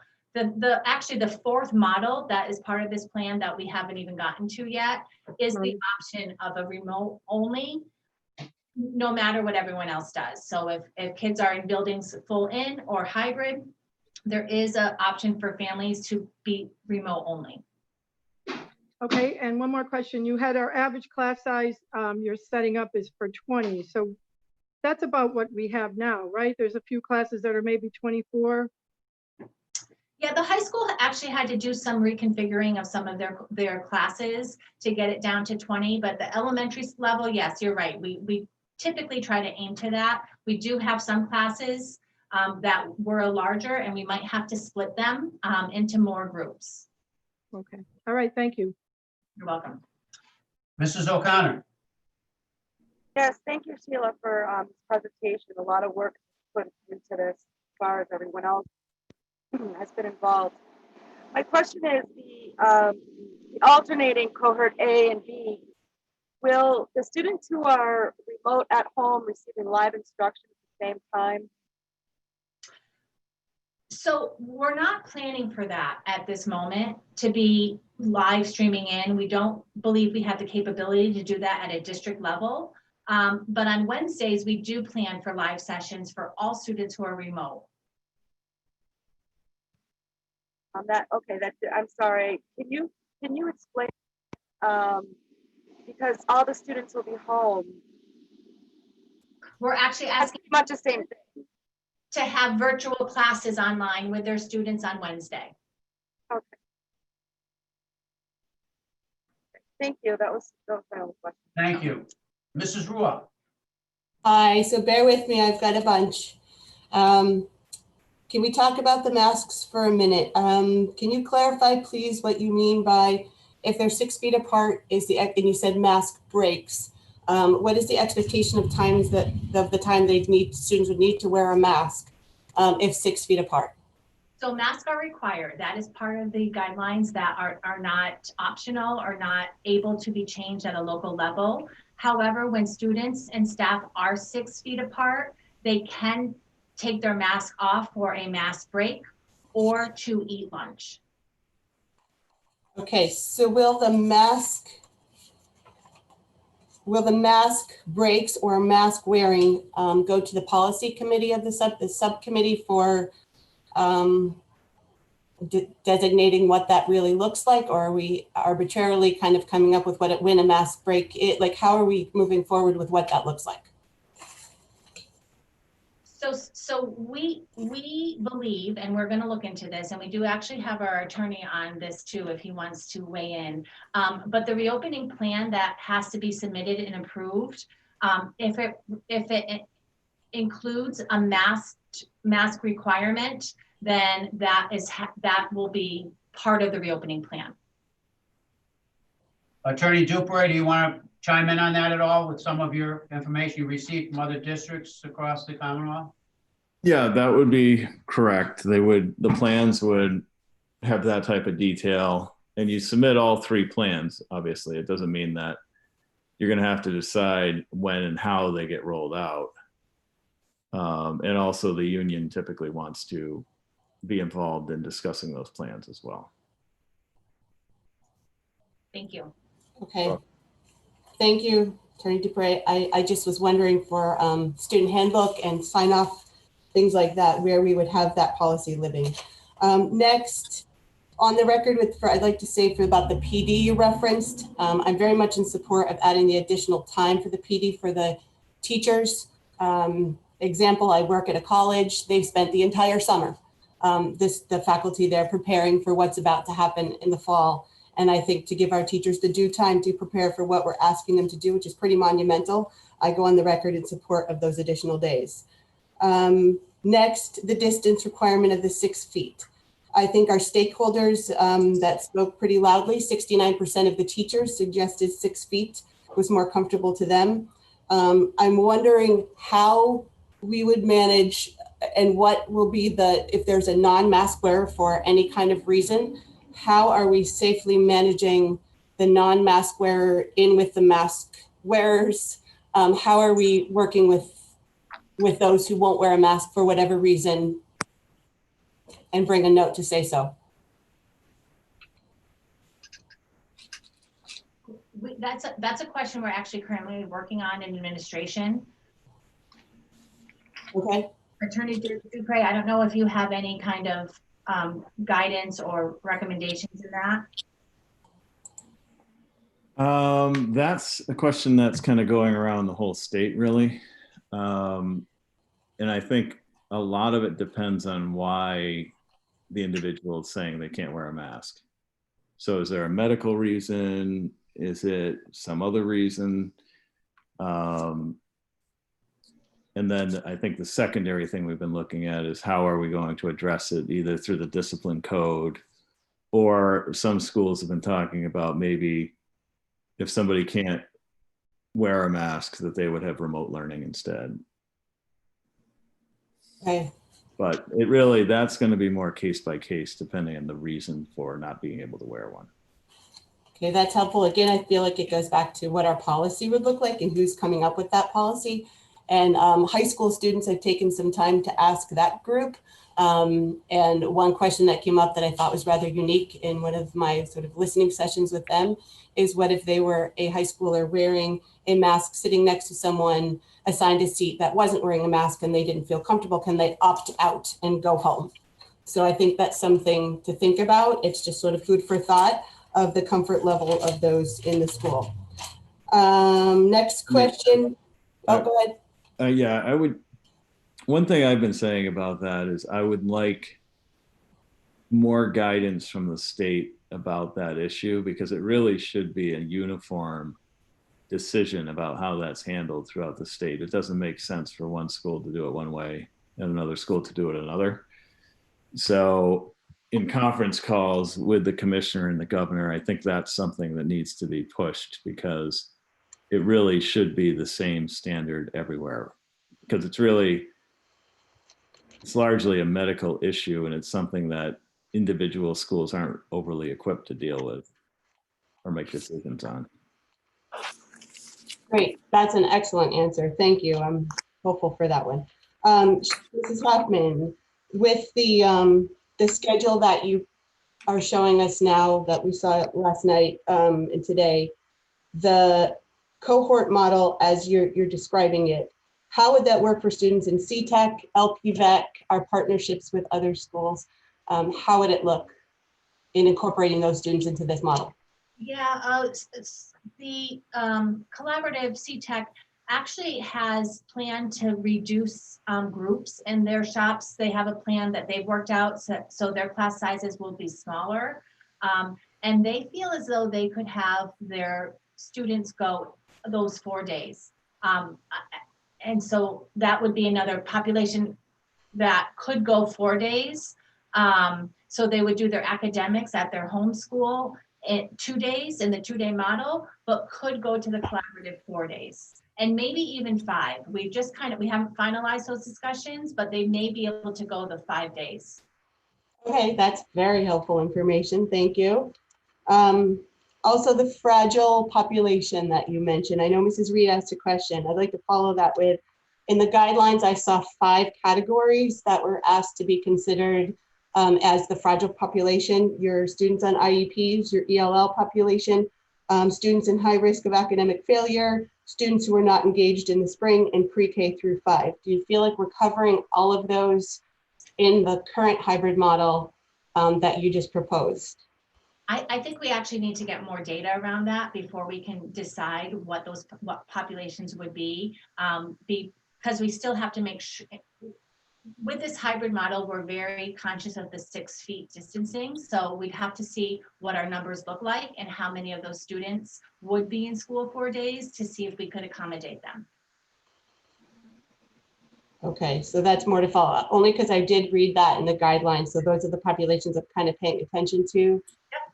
Actually, the fourth model that is part of this plan that we haven't even gotten to yet is the option of a remote only, no matter what everyone else does. So if kids are in buildings full in or hybrid, there is an option for families to be remote only. Okay, and one more question. You had our average class size you're setting up is for 20. So that's about what we have now, right? There's a few classes that are maybe 24. Yeah, the high school actually had to do some reconfiguring of some of their classes to get it down to 20, but the elementary level, yes, you're right. We typically try to aim to that. We do have some classes that were larger, and we might have to split them into more groups. Okay, all right, thank you. You're welcome. Mrs. O'Connor. Yes, thank you, Sheila, for this presentation. A lot of work put into this as far as everyone else has been involved. My question is the alternating cohort A and B. Will the students who are remote at home receiving live instruction at the same time? So we're not planning for that at this moment to be live streaming in. We don't believe we have the capability to do that at a district level. But on Wednesdays, we do plan for live sessions for all students who are remote. I'm sorry. Can you explain? Because all the students will be home. We're actually That's asking pretty much the same thing. to have virtual classes online with their students on Wednesday. Okay. Thank you. That was my only question. Thank you. Mrs. Ruah. Hi, so bear with me, I've got a bunch. Can we talk about the masks for a minute? Can you clarify, please, what you mean by if they're 6 feet apart, and you said mask breaks, what is the expectation of times of the time students would need to wear a mask if 6 feet apart? So masks are required. That is part of the guidelines that are not optional or not able to be changed at a local level. However, when students and staff are 6 feet apart, they can take their mask off for a mask break or to eat lunch. Okay, so will the mask breaks or mask wearing go to the policy committee of the subcommittee for designating what that really looks like, or are we arbitrarily kind of coming up with when a mask break is? Like, how are we moving forward with what that looks like? So we believe, and we're going to look into this, and we do actually have our attorney on this too, if he wants to weigh in. But the reopening plan that has to be submitted and approved, if it includes a mask requirement, then that will be part of the reopening plan. Attorney Duper, do you want to chime in on that at all with some of your information you received from other districts across the Commonwealth? Yeah, that would be correct. The plans would have that type of detail, and you submit all 3 plans. Obviously, it doesn't mean that you're going to have to decide when and how they get rolled out. And also the union typically wants to be involved in discussing those plans as well. Thank you. Okay. Thank you, Attorney Dupre. I just was wondering for student handbook and sign off, things like that, where we would have that policy living. Next, on the record I'd like to say about the PD you referenced, I'm very much in support of adding the additional time for the PD for the teachers. Example, I work at a college. They've spent the entire summer, the faculty there, preparing for what's about to happen in the fall. And I think to give our teachers the due time to prepare for what we're asking them to do, which is pretty monumental, I go on the record in support of those additional days. Next, the distance requirement of the 6 feet. I think our stakeholders that spoke pretty loudly, 69% of the teachers suggested 6 feet. was more comfortable to them. I'm wondering how we would manage and what will be if there's a non-mask wearer for any kind of reason, how are we safely managing the non-mask wearer in with the mask wearers? How are we working with those who won't wear a mask for whatever reason and bring a note to say so? That's a question we're actually currently working on in administration. Okay. Attorney Dupre, I don't know if you have any kind of guidance or recommendations in that. That's a question that's kind of going around the whole state, really. And I think a lot of it depends on why the individual is saying they can't wear a mask. So is there a medical reason? Is it some other reason? And then I think the secondary thing we've been looking at is how are we going to address it, either through the discipline code, or some schools have been talking about maybe if somebody can't wear a mask, that they would have remote learning instead. Okay. But it really, that's going to be more case by case, depending on the reason for not being able to wear one. Okay, that's helpful. Again, I feel like it goes back to what our policy would look like and who's coming up with that policy. And high school students, I've taken some time to ask that group. And one question that came up that I thought was rather unique in one of my sort of listening sessions with them is, what if they were a high schooler wearing a mask, sitting next to someone assigned a seat that wasn't wearing a mask and they didn't feel comfortable? Can they opt out and go home? So I think that's something to think about. It's just sort of food for thought of the comfort level of those in the school. Next question. Oh, go ahead. Yeah, I would. One thing I've been saying about that is I would like more guidance from the state about that issue, because it really should be a uniform decision about how that's handled throughout the state. It doesn't make sense for one school to do it one way and another school to do it another. So in conference calls with the commissioner and the governor, I think that's something that needs to be pushed, because it really should be the same standard everywhere, because it's largely a medical issue, and it's something that individual schools aren't overly equipped to deal with or make decisions on. Great, that's an excellent answer. Thank you. I'm hopeful for that one. Mrs. Hoffman, with the schedule that you are showing us now, that we saw last night and today, the cohort model as you're describing it, how would that work for students in CTEC, LPVEC, our partnerships with other schools? How would it look in incorporating those students into this model? Yeah, the collaborative CTEC actually has planned to reduce groups in their shops. They have a plan that they've worked out so their class sizes will be smaller. And they feel as though they could have their students go those 4 days. And so that would be another population that could go 4 days. So they would do their academics at their home school in 2 days in the 2-day model, but could go to the collaborative 4 days and maybe even 5. We haven't finalized those discussions, but they may be able to go the 5 days. Okay, that's very helpful information. Thank you. Also, the fragile population that you mentioned. I know Mrs. Reed asked a question. I'd like to follow that with, in the guidelines, I saw 5 categories that were asked to be considered as the fragile population: your students on IEPs, your ELL population, students in high risk of academic failure, students who are not engaged in the spring, and pre-K through 5. Do you feel like we're covering all of those in the current hybrid model that you just proposed? I think we actually need to get more data around that before we can decide what populations would be, because we still have to make sure. With this hybrid model, we're very conscious of the 6 feet distancing. So we'd have to see what our numbers look like and how many of those students would be in school 4 days to see if we could accommodate them. Okay, so that's more to follow up, only because I did read that in the guidelines. So those are the populations I'm kind of paying attention to,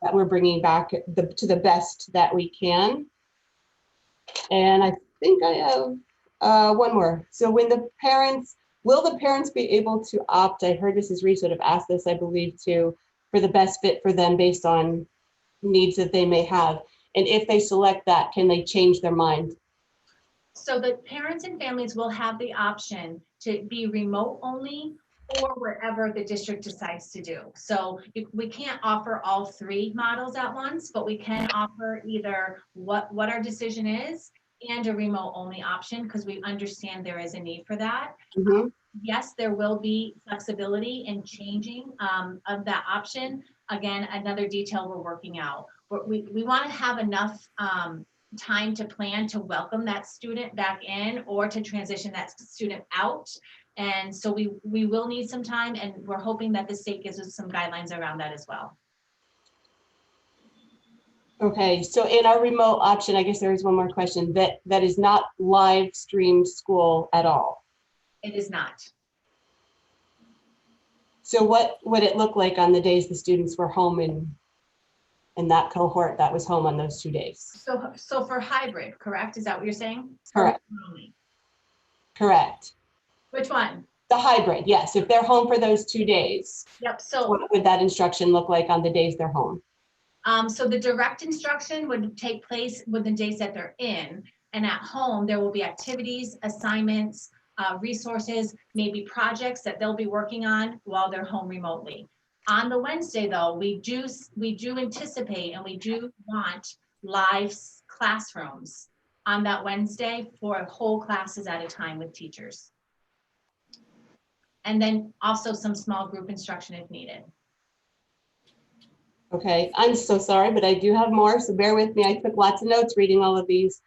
that we're bringing back to the best that we can. And I think I have one more. So will the parents be able to opt? I heard Mrs. Reed sort of asked this, I believe, too, for the best fit for them based on needs that they may have. And if they select that, can they change their mind? So the parents and families will have the option to be remote only or wherever the district decides to do. So we can't offer all three models at once, but we can offer either what our decision is and a remote only option, because we understand there is a need for that. Mhm. Yes, there will be flexibility in changing of that option. Again, another detail we're working out. But we want to have enough time to plan to welcome that student back in or to transition that student out. And so we will need some time, and we're hoping that the state gives us some guidelines around that as well. Okay, so in our remote option, I guess there is one more question, that is not live streamed school at all. It is not. So what would it look like on the days the students were home in that cohort that was home on those 2 days? So for hybrid, correct? Is that what you're saying? Correct. Correct. Which one? The hybrid, yes. If they're home for those 2 days, Yep. So what would that instruction look like on the days they're home? So the direct instruction would take place with the days that they're in, and at home, there will be activities, assignments, resources, maybe projects that they'll be working on while they're home remotely. On the Wednesday though, we do anticipate and we do want live classrooms on that Wednesday for whole classes at a time with teachers. And then also some small group instruction if needed. Okay, I'm so sorry, but I do have more, so bear with me. I took lots of notes reading all of these.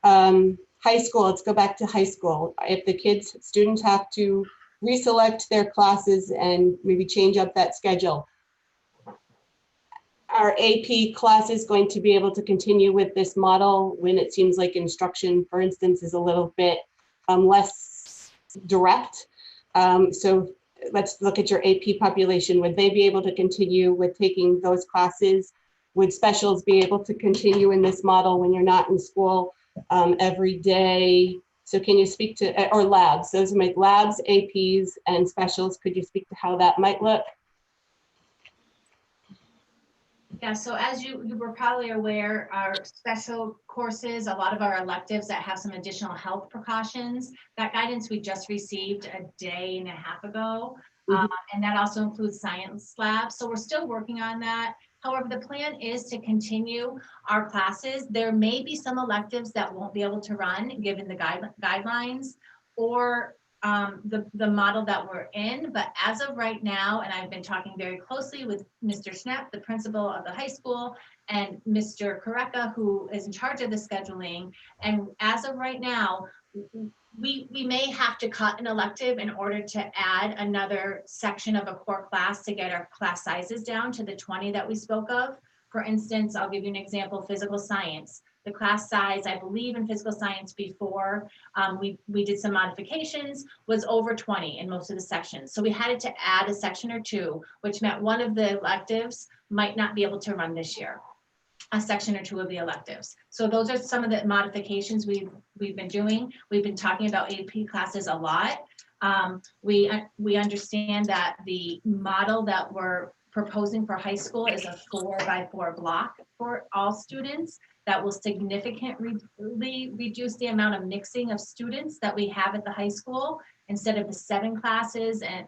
High school, let's go back to high school. If the students have to reselect their classes and maybe change up that schedule, are AP classes going to be able to continue with this model when it seems like instruction, for instance, is a little bit less direct? So let's look at your AP population. Would they be able to continue with taking those classes? Would specials be able to continue in this model when you're not in school every day? So can you speak to, or labs, those are my labs, APs, and specials. Could you speak to how that might look? Yeah, so as you were probably aware, our special courses, a lot of our electives that have some additional health precautions, that guidance we just received a day and a half ago. And that also includes science labs. So we're still working on that. However, the plan is to continue our classes. There may be some electives that won't be able to run given the guidelines or the model that we're in, but as of right now, and I've been talking very closely with Mr. Schnepp, the principal of the high school, and Mr. Kareka, who is in charge of the scheduling. And as of right now, we may have to cut an elective in order to add another section of a core class to get our class sizes down to the 20 that we spoke of. For instance, I'll give you an example, physical science. The class size, I believe in physical science before we did some modifications, was over 20 in most of the sections. So we had to add a section or two, which meant one of the electives might not be able to run this year, a section or two of the electives. So those are some of the modifications we've been doing. We've been talking about AP classes a lot. We understand that the model that we're proposing for high school is a 4x4 block for all students. That will significantly reduce the amount of mixing of students that we have at the high school instead of the 7 classes. And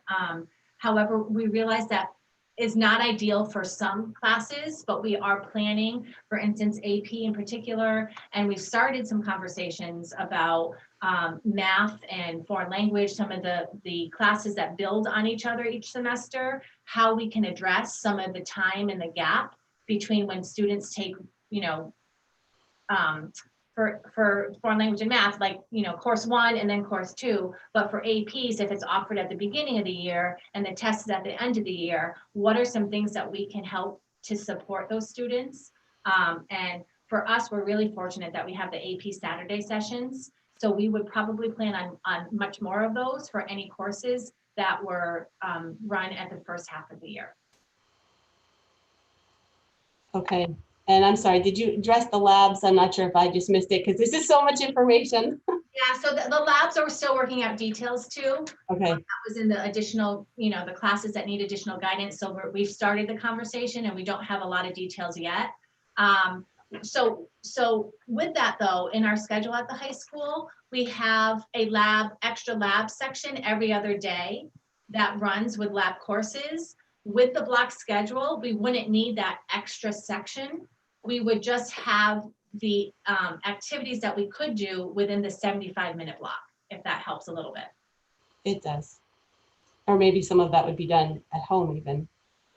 however, we realize that is not ideal for some classes, but we are planning, for instance, AP in particular, and we've started some conversations about math and foreign language, some of the classes that build on each other each semester, how we can address some of the time and the gap between when students take, for foreign language and math, like, course 1 and then course 2, but for APs, if it's offered at the beginning of the year and the test is at the end of the year, what are some things that we can help to support those students? And for us, we're really fortunate that we have the AP Saturday sessions. So we would probably plan on much more of those for any courses that were run at the first half of the year. Okay, And I'm sorry, did you address the labs? I'm not sure if I just missed it because this is so much information. Yeah, so the labs are still working out details too. Okay, That was in the additional, the classes that need additional guidance. So we've started the conversation and we don't have a lot of details yet. So with that though, in our schedule at the high school, we have a extra lab section every other day that runs with lab courses. With the block schedule, we wouldn't need that extra section. We would just have the activities that we could do within the 75-minute block, if that helps a little bit. it does. Or maybe some of that would be done at home even.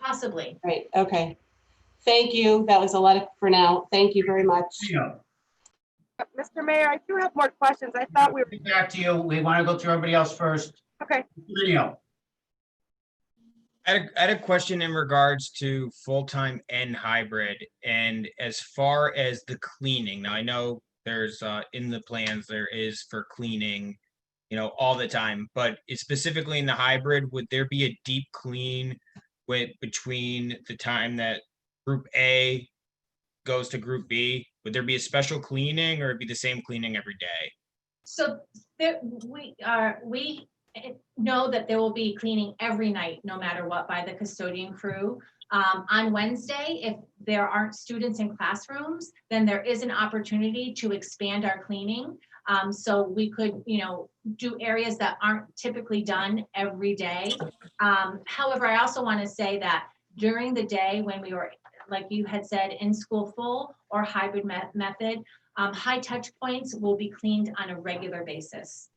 Possibly. Right, okay. Thank you. That was a lot for now. Thank you very much. Mr. Mayor, I do have more questions. I thought we were, Get back to you. We want to go through everybody else first. okay. Video. I had a question in regards to full-time and hybrid, and as far as the cleaning. Now I know there's in the plans there is for cleaning, all the time, but specifically in the hybrid, would there be a deep clean between the time that Group A goes to Group B? Would there be a special cleaning, or it'd be the same cleaning every day? So we know that there will be cleaning every night, no matter what, by the custodian crew. On Wednesday, if there aren't students in classrooms, then there is an opportunity to expand our cleaning. So we could, do areas that aren't typically done every day. However, I also want to say that during the day when we were, like you had said, in school full or hybrid method, high touch points will be cleaned on a regular basis.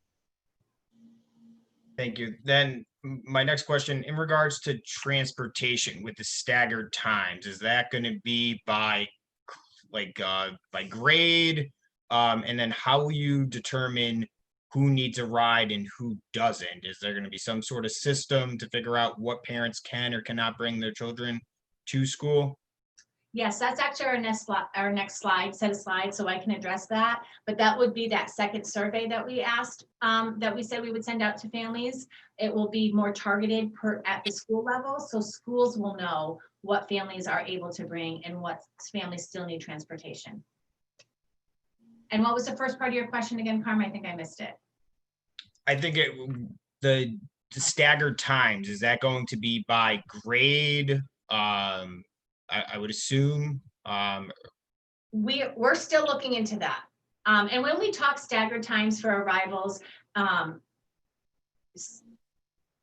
Thank you. Then my next question, in regards to transportation with the staggered times, is that going to be by grade? And then how will you determine who needs a ride and who doesn't? Is there going to be some sort of system to figure out what parents can or cannot bring their children to school? Yes, that's actually our next slide, set of slides, so I can address that. But that would be that second survey that we asked, that we said we would send out to families. It will be more targeted at the school level, so schools will know what families are able to bring and what families still need transportation. And what was the first part of your question again, Carmen? I think I missed it. I think the staggered times, is that going to be by grade? I would assume. We're still looking into that. And when we talk staggered times for arrivals,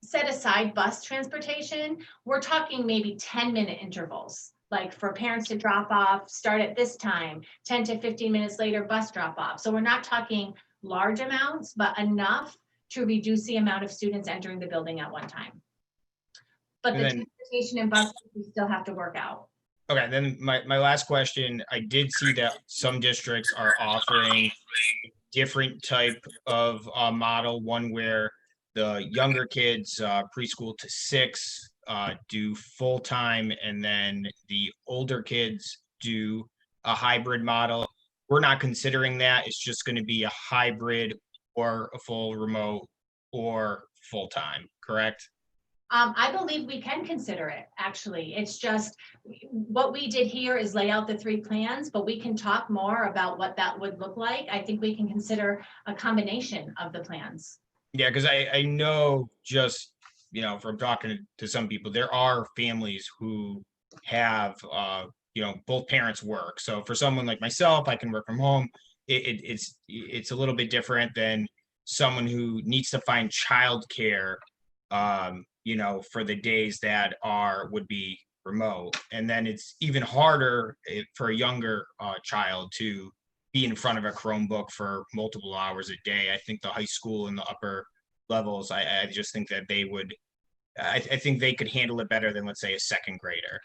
set aside bus transportation, we're talking maybe 10-minute intervals, like for parents to drop off, start at this time, 10 to 15 minutes later, bus drop off. So we're not talking large amounts, but enough to reduce the amount of students entering the building at one time. But the transportation and buses, we still have to work out. Okay, then my last question, I did see that some districts are offering different type of model, one where the younger kids, preschool to 6, do full-time, and then the older kids do a hybrid model. We're not considering that. It's just going to be a hybrid or a full remote or full-time, correct? I believe we can consider it, actually. It's just what we did here is lay out the 3 plans, but we can talk more about what that would look like. I think we can consider a combination of the plans. Yeah, because I know just, from talking to some people, there are families who have, both parents work. So for someone like myself, I can work from home. It's a little bit different than someone who needs to find childcare, for the days that would be remote. And then it's even harder for a younger child to be in front of a Chromebook for multiple hours a day. I think the high school and the upper levels, I just think that they would, I think they could handle it better than, let's say, a second grader,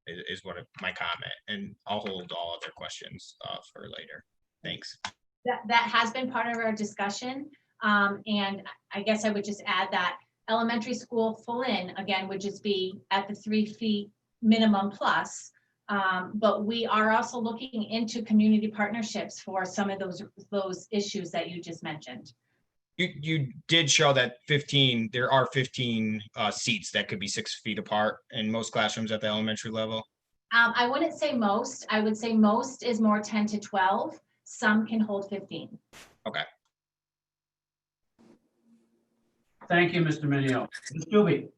is what my comment. And I'll hold all other questions for later. Thanks. That has been part of our discussion. And I guess I would just add that elementary school full in, again, would just be at the 3 feet minimum plus. But we are also looking into community partnerships for some of those issues that you just mentioned. You did show that there are 15 seats that could be 6 feet apart in most classrooms at the elementary level. I wouldn't say most. I would say most is more 10 to 12. Some can hold 15. Thank you, Mr. Minio. Ms. Stube?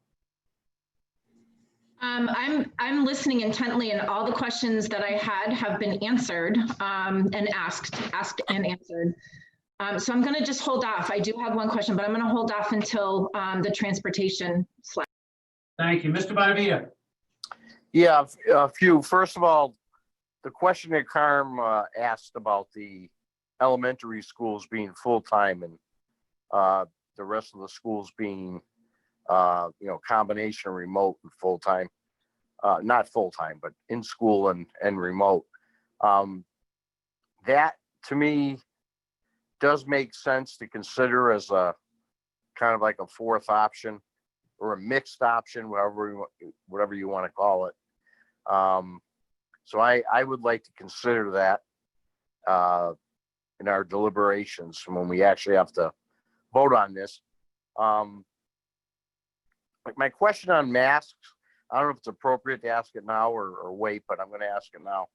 I'm listening intently, and all the questions that I had have been answered and asked and answered. So I'm going to just hold off. I do have one question, but I'm going to hold off until the transportation slide. Thank you. Mr. Bonavita? Yeah, a few. First of all, the question that Carm asked about the elementary schools being full-time and the rest of the schools being, combination of remote and full-time. Not full-time, but in school and remote. That, to me, does make sense to consider as a kind of like a fourth option or a mixed option, whatever you want to call it. So I would like to consider that in our deliberations when we actually have to vote on this. Like my question on masks, I don't know if it's appropriate to ask it now or wait, but I'm going to ask it now.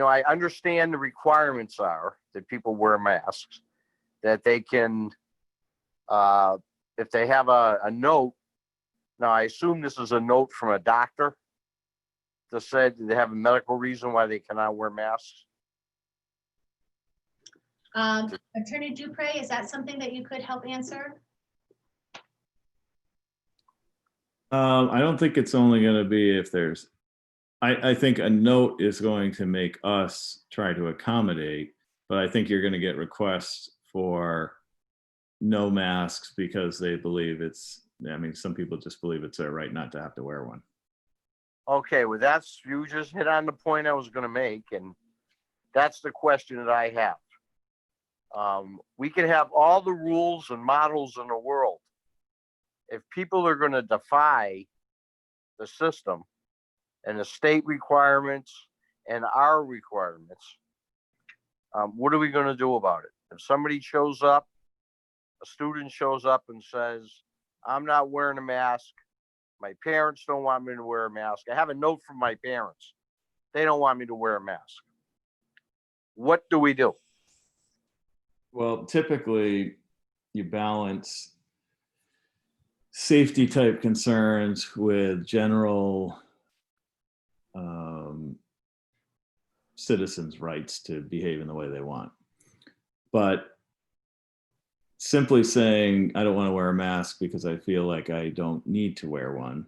I understand the requirements are that people wear masks, that they can, if they have a note. Now, I assume this is a note from a doctor that said they have a medical reason why they cannot wear masks. Attorney Dupre, is that something that you could help answer? I don't think it's only going to be if there's, I think a note is going to make us try to accommodate, but I think you're going to get requests for no masks because they believe some people just believe it's their right not to have to wear one. Okay, well, you just hit on the point I was going to make, and that's the question that I have. We can have all the rules and models in the world. If people are going to defy the system and the state requirements and our requirements, what are we going to do about it? If somebody shows up, a student shows up and says, I'm not wearing a mask, my parents don't want me to wear a mask. I have a note from my parents. They don't want me to wear a mask. What do we do? Well, typically you balance safety type concerns with general citizens' rights to behave in the way they want. But simply saying, I don't want to wear a mask because I feel like I don't need to wear one,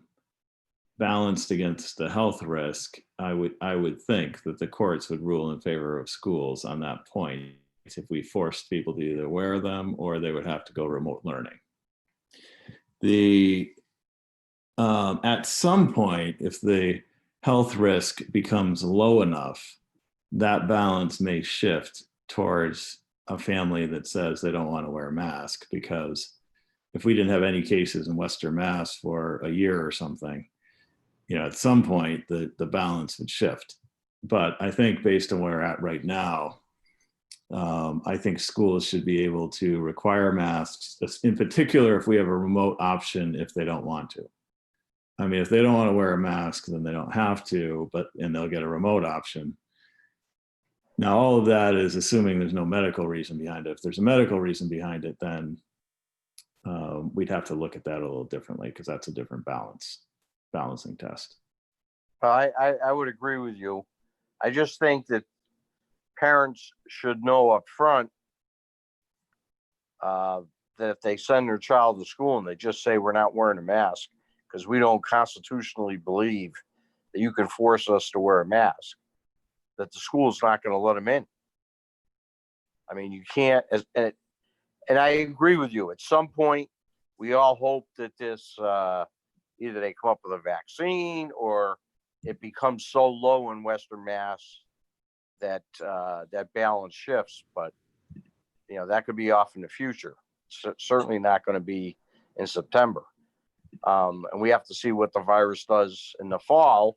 balanced against the health risk, I would think that the courts would rule in favor of schools on that point if we forced people to either wear them or they would have to go remote learning. At some point, if the health risk becomes low enough, that balance may shift towards a family that says they don't want to wear a mask, because if we didn't have any cases in Western Mass for a year or something, at some point the balance would shift. But I think based on where we're at right now, I think schools should be able to require masks, in particular if we have a remote option if they don't want to. I mean, if they don't want to wear a mask, then they don't have to, and they'll get a remote option. Now, all of that is assuming there's no medical reason behind it. If there's a medical reason behind it, then we'd have to look at that a little differently, because that's a different balancing test. I would agree with you. I just think that parents should know up front that if they send their child to school and they just say we're not wearing a mask because we don't constitutionally believe that you can force us to wear a mask, that the school's not going to let them in. I mean, you can't, and I agree with you. At some point, we all hope that this, either they come up with a vaccine or it becomes so low in Western Mass that that balance shifts. But, that could be off in the future. Certainly not going to be in September. And we have to see what the virus does in the fall,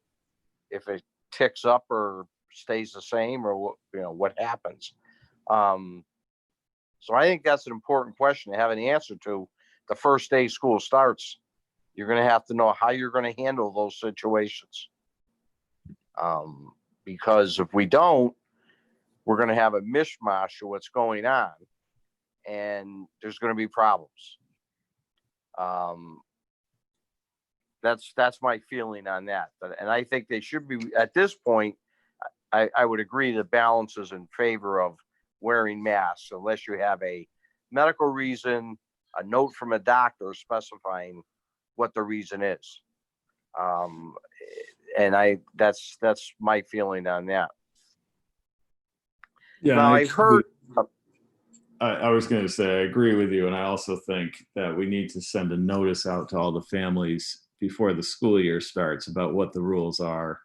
if it ticks up or stays the same, or what happens. So I think that's an important question to have an answer to the first day school starts. You're going to have to know how you're going to handle those situations. Because if we don't, we're going to have a mishmash of what's going on, and there's going to be problems. That's my feeling on that. And I think they should be, at this point, I would agree the balance is in favor of wearing masks unless you have a medical reason, a note from a doctor specifying what the reason is. And that's my feeling on that. Yeah, Now I heard. I was going to say, I agree with you. And I also think that we need to send a notice out to all the families before the school year starts about what the rules are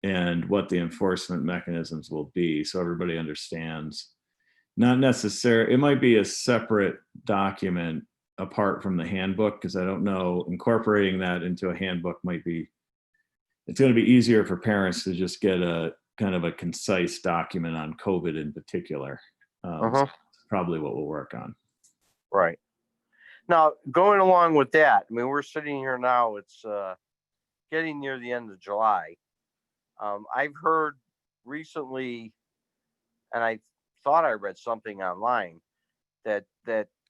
and what the enforcement mechanisms will be, so everybody understands. Not necessarily, it might be a separate document apart from the handbook, because I don't know, incorporating that into a handbook might be, it's going to be easier for parents to just get a kind of a concise document on COVID in particular. So that's probably what we'll work on. Right. Now, going along with that, I mean, we're sitting here now, it's getting near the end of July. I've heard recently, and I thought I read something online, that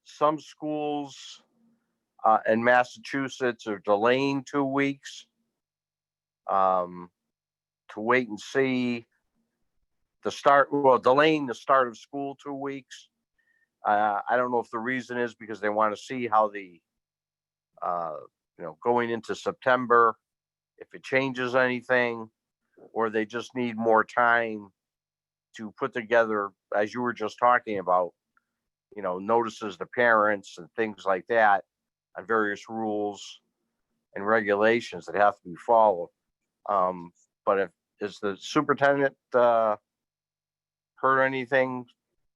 some schools in Massachusetts are delaying 2 weeks to wait and see the start, well, delaying the start of school 2 weeks. I don't know if the reason is because they want to see how the, going into September, if it changes anything, or they just need more time to put together, as you were just talking about, notices to parents and things like that on various rules and regulations that have to be followed. But is the superintendent heard anything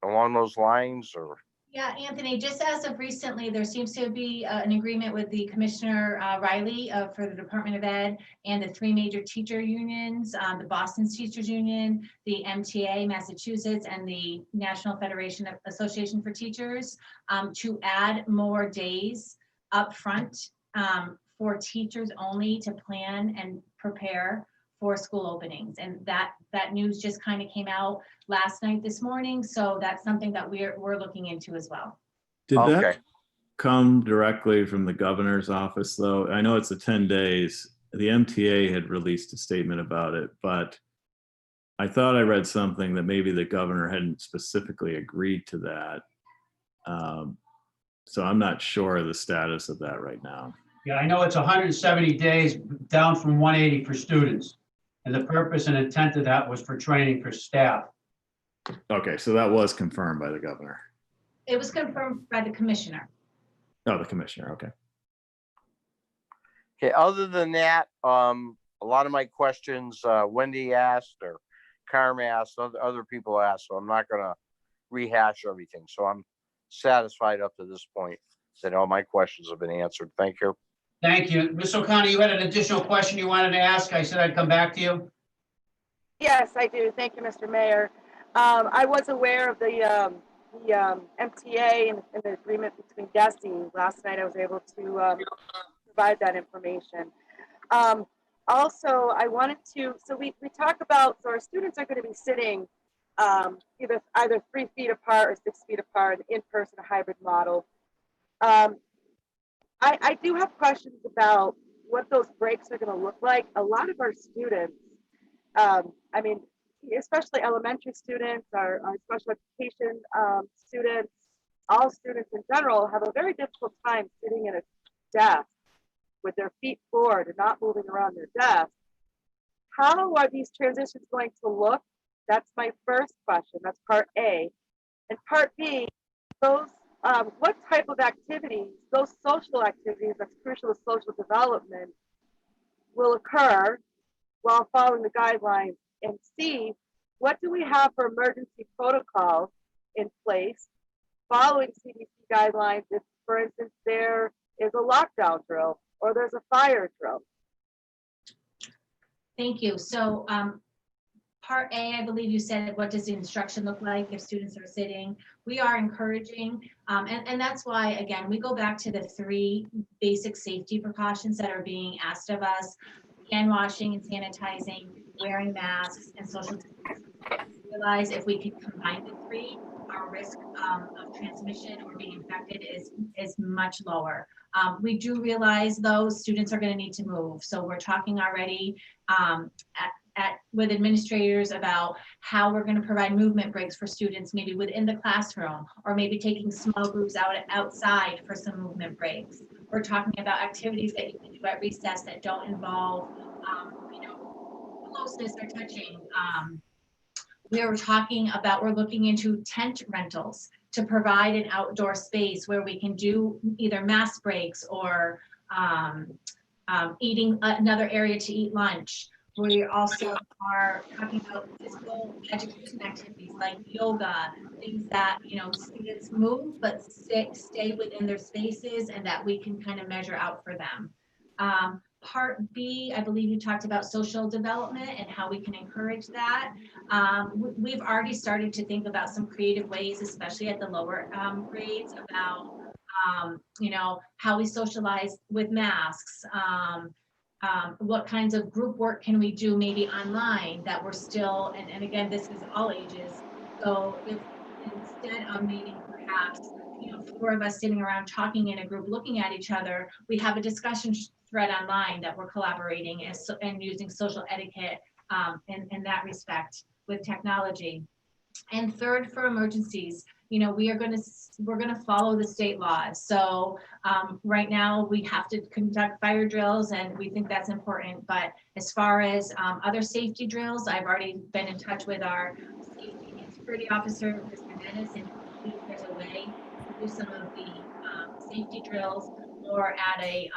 along those lines, or? Yeah, Anthony, just as of recently, there seems to be an agreement with the Commissioner Riley for the Department of Ed and the 3 major teacher unions, the Boston Teachers Union, the MTA, Massachusetts, and the National Federation of Association for Teachers to add more days up front for teachers only to plan and prepare for school openings. And that news just kind of came out last night, this morning. So that's something that we're looking into as well. Did that come directly from the governor's office, though? I know it's the 10 days. The MTA had released a statement about it, but I thought I read something that maybe the governor hadn't specifically agreed to that. So I'm not sure of the status of that right now. Yeah, I know it's 170 days, down from 180 for students. And the purpose and intent of that was for training for staff. Okay, so that was confirmed by the governor. It was confirmed by the commissioner. Oh, the commissioner, okay. Okay, other than that, a lot of my questions Wendy asked or Carm asked, other people asked, so I'm not gonna rehash everything. So I'm satisfied up to this point that all my questions have been answered. Thank you. Thank you. Ms. O'Connor, you had an additional question you wanted to ask. I said I'd come back to you. Yes, I do. Thank you, Mr. Mayor. I was aware of the MTA and the agreement between DESE. Last night I was able to provide that information. Also, I wanted to, so we talk about, so our students are going to be sitting either 3 feet apart or 6 feet apart, in-person hybrid model. I do have questions about what those breaks are going to look like. A lot of our students, I mean, especially elementary students, our special education students, all students in general have a very difficult time sitting at a desk with their feet forward and not moving around their desk. How are these transitions going to look? That's my first question. That's part A. And part B, those what type of activities, those social activities that's crucial to social development, will occur while following the guidelines? And C, what do we have for emergency protocols in place following CDC guidelines if, for instance, there is a lockdown drill or there's a fire drill? Thank you. So part A, I believe you said, what does the instruction look like if students are sitting? We are encouraging, and that's why, again, we go back to the 3 basic safety precautions that are being asked of us: hand washing and sanitizing, wearing masks, and social distancing. We realize if we could combine the three, our risk of transmission or being infected is much lower. We do realize though students are going to need to move, so we're talking already with administrators about how we're going to provide movement breaks for students, maybe within the classroom, or maybe taking small groups outside for some movement breaks. We're talking about activities that you can do at recess that don't involve, closeness or touching. We're looking into tent rentals to provide an outdoor space where we can do either mass breaks or eating another area to eat lunch. We also are talking about physical education activities like yoga, things that, students move, but stay within their spaces and that we can kind of measure out for them. Part B, I believe you talked about social development and how we can encourage that. We've already started to think about some creative ways, especially at the lower grades, about, how we socialize with masks. What kinds of group work can we do maybe online that we're still, and again, this is all ages. So if instead of meeting perhaps, 4 of us sitting around talking in a group, looking at each other, we have a discussion thread online that we're collaborating and using social etiquette in that respect with technology. And third, for emergencies, we're going to follow the state laws. So right now we have to conduct fire drills, and we think that's important. But as far as other safety drills, I've already been in touch with our safety and security officer, Mr. Dennis, and if there's a way to do some of the safety drills or at a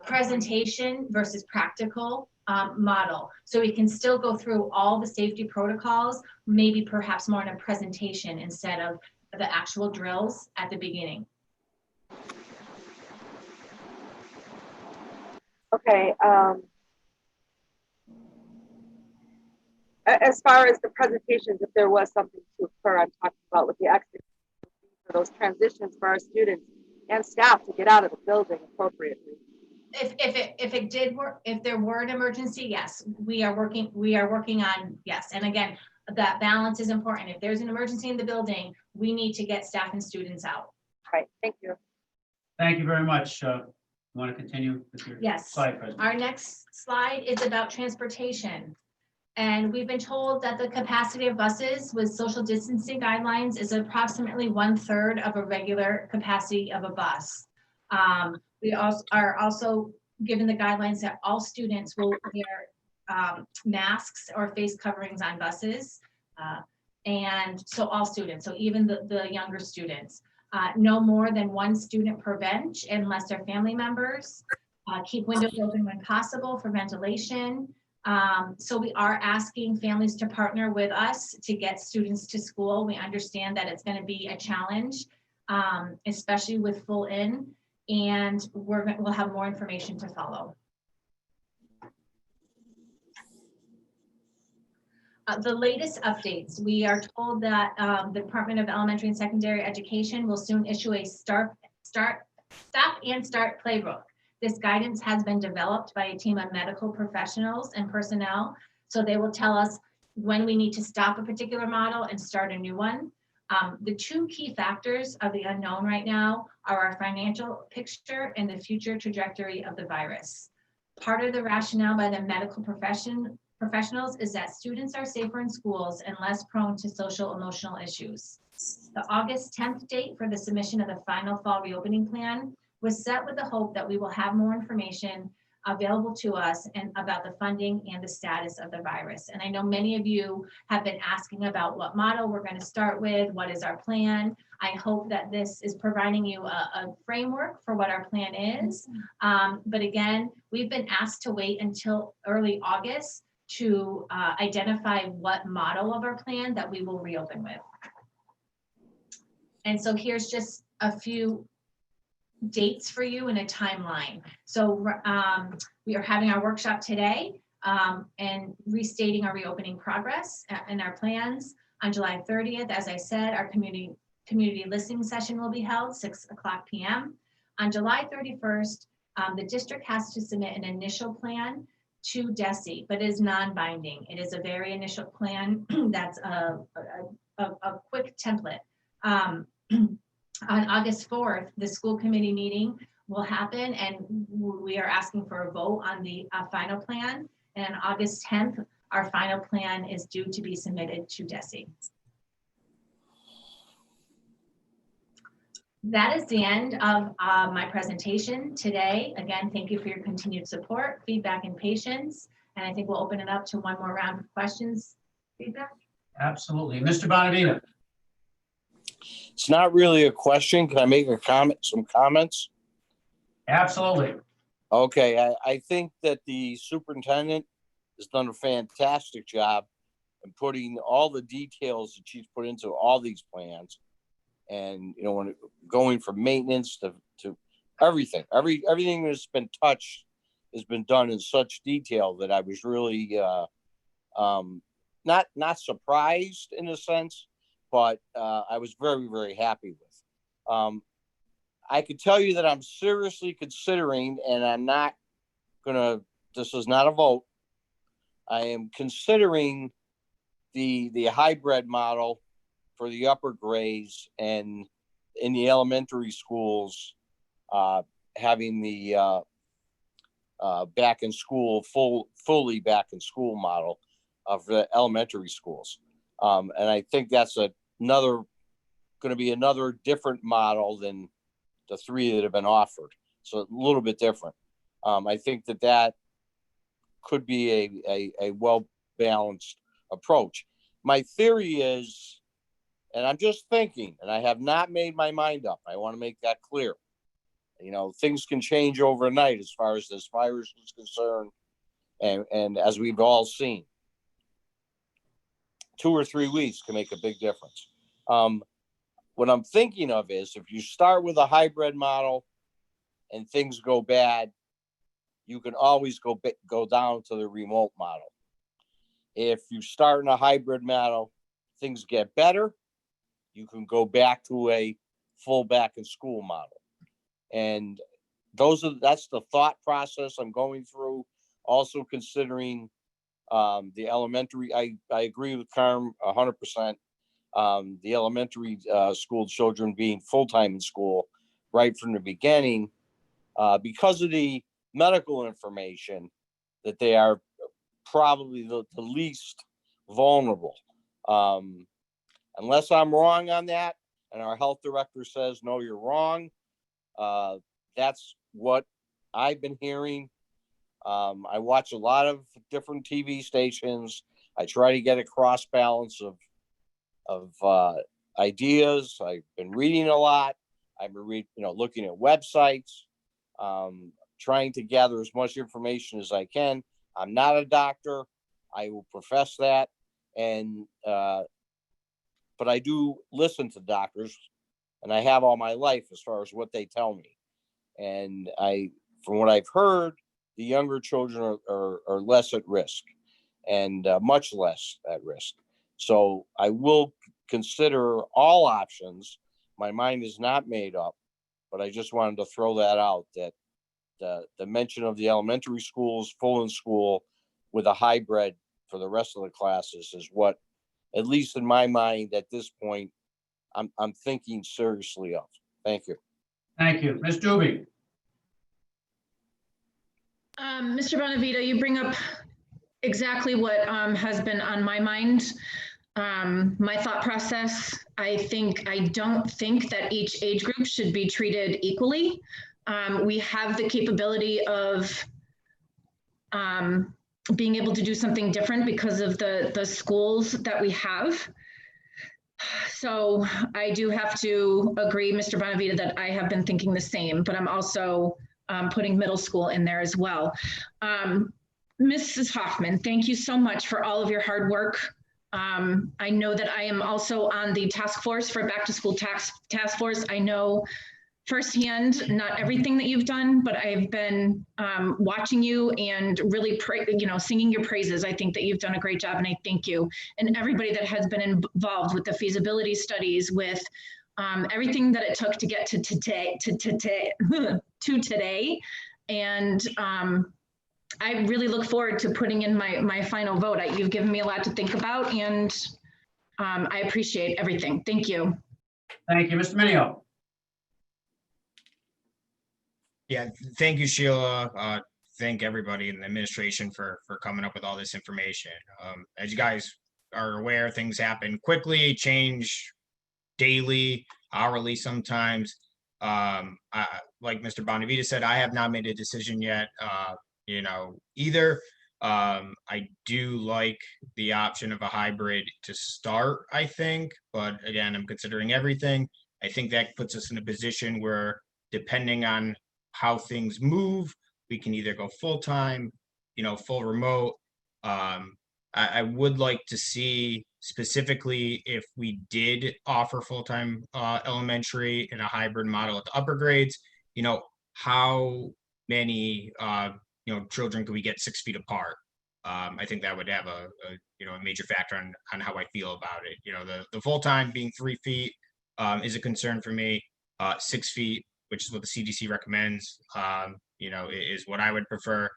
presentation versus practical model. So we can still go through all the safety protocols, maybe perhaps more in a presentation instead of the actual drills at the beginning. Okay. As far as the presentations, if there was something to occur, I'm talking about with the exit for those transitions for our students and staff to get out of the building appropriately. If it did work, if there were an emergency, yes, we are working on, yes. And again, that balance is important. If there's an emergency in the building, we need to get staff and students out. Right, thank you. Thank you very much. Want to continue with your Yes. slide presentation? Our next slide is about transportation. And we've been told that the capacity of buses with social distancing guidelines is approximately 1/3 of a regular capacity of a bus. We are also given the guidelines that all students will wear masks or face coverings on buses. And so all students, so even the younger students, no more than 1 student per bench unless they're family members. Keep windows open when possible for ventilation. So we are asking families to partner with us to get students to school. We understand that it's going to be a challenge, especially with full in, and we'll have more information to follow. The latest updates, we are told that the Department of Elementary and Secondary Education will soon issue a stop and start playbook. This guidance has been developed by a team of medical professionals and personnel, so they will tell us when we need to stop a particular model and start a new one. The 2 key factors of the unknown right now are our financial picture and the future trajectory of the virus. Part of the rationale by the medical professionals is that students are safer in schools and less prone to social emotional issues. The August 10th date for the submission of the final fall reopening plan was set with the hope that we will have more information available to us and about the funding and the status of the virus. And I know many of you have been asking about what model we're going to start with, what is our plan. I hope that this is providing you a framework for what our plan is. But again, we've been asked to wait until early August to identify what model of our plan that we will reopen with. And so here's just a few dates for you and a timeline. So we are having our workshop today and restating our reopening progress and our plans. On July 30th, as I said, our community listening session will be held 6:00 p.m. On July 31st, the district has to submit an initial plan to DESE, but is non-binding. It is a very initial plan that's a quick template. On August 4th, the school committee meeting will happen, and we are asking for a vote on the final plan. And on August 10th, our final plan is due to be submitted to DESE. That is the end of my presentation today. Again, thank you for your continued support, feedback, and patience. And I think we'll open it up to one more round of questions, feedback. Absolutely. Mr. Bonavita. It's not really a question. Can I make a comment, some comments? Absolutely. Okay, I think that the superintendent has done a fantastic job in putting all the details that she's put into all these plans. And, you know, when going from maintenance to everything, everything that's been touched has been done in such detail that I was really not surprised in a sense, but I was very, very happy with. I could tell you that I'm seriously considering, and I'm not gonna, this is not a vote. I am considering the hybrid model for the upper grades, and in the elementary schools, having the back in school, fully back in school model of the elementary schools. And I think that's going to be another different model than the three that have been offered. So a little bit different. I think that could be a well-balanced approach. My theory is, and I'm just thinking, and I have not made my mind up. I want to make that clear. You know, things can change overnight as far as this virus is concerned. And as we've all seen, 2 or 3 weeks can make a big difference. What I'm thinking of is if you start with a hybrid model and things go bad, you can always go down to the remote model. If you start in a hybrid model, things get better, you can go back to a full back in school model. And that's the thought process I'm going through. Also considering the elementary, I agree with Carm 100%. The elementary school children being full-time in school right from the beginning, because of the medical information, that they are probably the least vulnerable. Unless I'm wrong on that, and our health director says, no, you're wrong. That's what I've been hearing. I watch a lot of different TV stations. I try to get a cross balance of ideas. I've been reading a lot. I've been looking at websites, trying to gather as much information as I can. I'm not a doctor. I will profess that. And, but I do listen to doctors, and I have all my life as far as what they tell me. And from what I've heard, the younger children are less at risk, and much less at risk. So I will consider all options. My mind is not made up, but I just wanted to throw that out, that the mention of the elementary schools full in school with a hybrid for the rest of the classes is what, at least in my mind at this point, I'm thinking seriously of. Thank you. Thank you. Ms. Dubey. Mr. Bonavita, you bring up exactly what has been on my mind. My thought process, I don't think that each age group should be treated equally. We have the capability of being able to do something different because of the schools that we have. So I do have to agree, Mr. Bonavita, that I have been thinking the same, but I'm also putting middle school in there as well. Mrs. Hoffman, thank you so much for all of your hard work. I know that I am also on the task force for back to school task force. I know firsthand, not everything that you've done, but I've been watching you and really singing your praises. I think that you've done a great job, and I thank you. And everybody that has been involved with the feasibility studies, with everything that it took to get to today, and I really look forward to putting in my final vote. You've given me a lot to think about, and I appreciate everything. Thank you. Thank you, Mr. Minio. Yeah, thank you, Sheila. Thank everybody in the administration for coming up with all this information. As you guys are aware, things happen quickly, change daily, hourly sometimes. Like Mr. Bonavita said, I have not made a decision yet, either. I do like the option of a hybrid to start, I think, but again, I'm considering everything. I think that puts us in a position where, depending on how things move, we can either go full-time, full remote. I would like to see, specifically, if we did offer full-time elementary in a hybrid model at the upper grades, how many children could we get 6 feet apart? I think that would have a major factor on how I feel about it. The full-time being 3 feet is a concern for me. 6 feet, which is what the CDC recommends, is what I would prefer.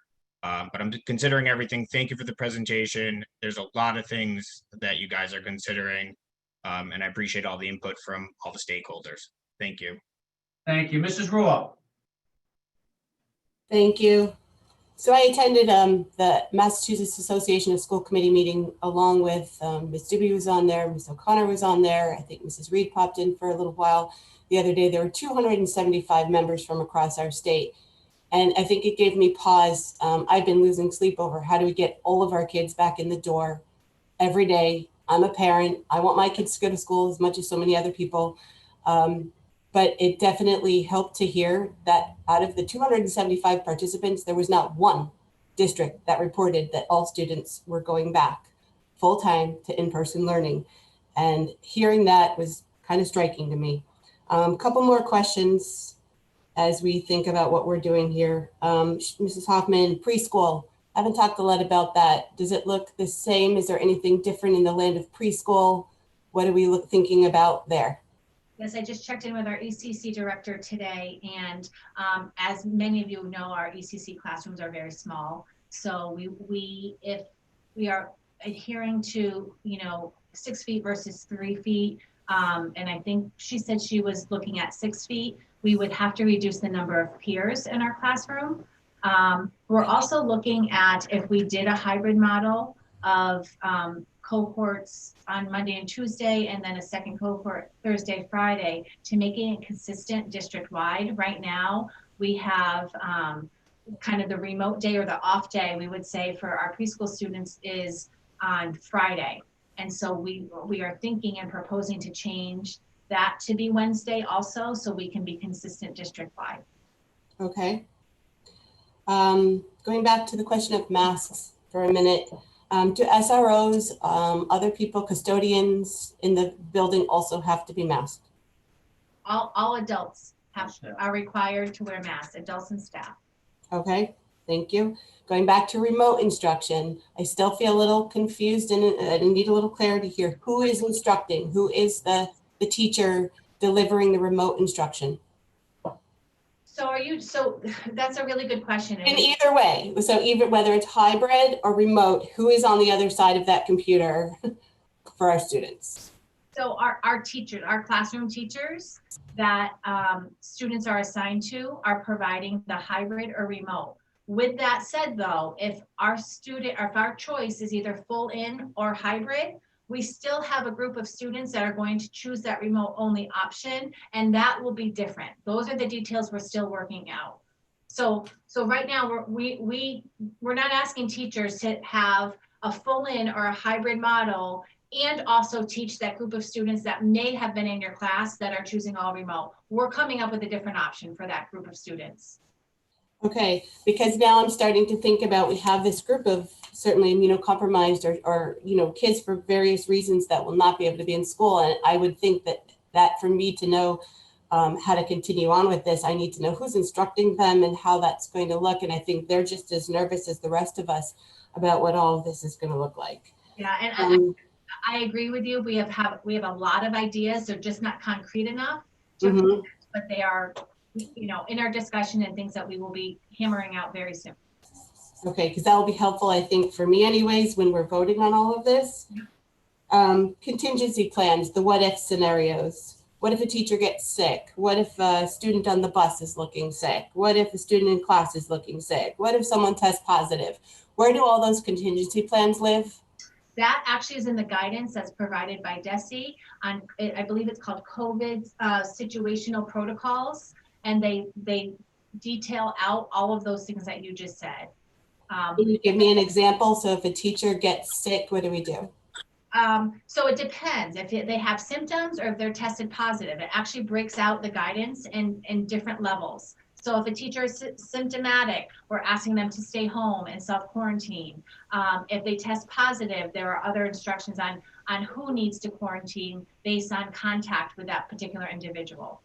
But I'm considering everything. Thank you for the presentation. There's a lot of things that you guys are considering, and I appreciate all the input from all the stakeholders. Thank you. Thank you. Mrs. Ruo. Thank you. So I attended the Massachusetts Association of School Committee meeting along with Ms. Dubey was on there, Ms. O'Connor was on there. I think Mrs. Reed popped in for a little while. The other day, there were 275 members from across our state. And I think it gave me pause. I've been losing sleep over how do we get all of our kids back in the door every day. I'm a parent. I want my kids to go to school as much as so many other people. But it definitely helped to hear that out of the 275 participants, there was not one district that reported that all students were going back full-time to in-person learning. And hearing that was kind of striking to me. A couple more questions as we think about what we're doing here. Mrs. Hoffman, preschool, I haven't talked a lot about that. Does it look the same? Is there anything different in the land of preschool? What are we thinking about there? Yes, I just checked in with our ECC director today, and as many of you know, our ECC classrooms are very small. So if we are adhering to 6 feet versus 3 feet, and I think she said she was looking at 6 feet, we would have to reduce the number of peers in our classroom. We're also looking at, if we did a hybrid model of cohorts on Monday and Tuesday, and then a second cohort Thursday, Friday, to making it consistent district-wide. Right now, we have kind of the remote day or the off day, we would say, for our preschool students is on Friday. And so we are thinking and proposing to change that to be Wednesday also, so we can be consistent district-wide. Okay. Going back to the question of masks for a minute, do SROs, other people, custodians in the building also have to be masked? All adults are required to wear masks, adults and staff. Okay, thank you. Going back to remote instruction, I still feel a little confused and I need a little clarity here. Who is instructing? Who is the teacher delivering the remote instruction? So that's a really good question. In either way, so even whether it's hybrid or remote, who is on the other side of that computer for our students? So our teachers, our classroom teachers that students are assigned to are providing the hybrid or remote. With that said though, if our choice is either full in or hybrid, we still have a group of students that are going to choose that remote only option, and that will be different. Those are the details we're still working out. So right now we're not asking teachers to have a full in or a hybrid model and also teach that group of students that may have been in your class that are choosing all remote. We're coming up with a different option for that group of students. Okay, because now I'm starting to think about, we have this group of certainly immunocompromised or kids for various reasons that will not be able to be in school. And I would think that for me to know how to continue on with this, I need to know who's instructing them and how that's going to look. And I think they're just as nervous as the rest of us about what all of this is going to look like. Yeah, and I agree with you. We have a lot of ideas. They're just not concrete enough, but they are in our discussion and things that we will be hammering out very soon. Okay, because that will be helpful, I think, for me anyways, when we're voting on all of this. Contingency plans, the what if scenarios. What if a teacher gets sick? What if a student on the bus is looking sick? What if a student in class is looking sick? What if someone tests positive? Where do all those contingency plans live? That actually is in the guidance that's provided by DESE on, I believe it's called COVID situational protocols. And they detail out all of those things that you just said. Can you give me an example? So if a teacher gets sick, what do we do? So it depends if they have symptoms or if they're tested positive. It actually breaks out the guidance in different levels. So if a teacher is symptomatic, we're asking them to stay home and self-quarantine. If they test positive, there are other instructions on who needs to quarantine based on contact with that particular individual.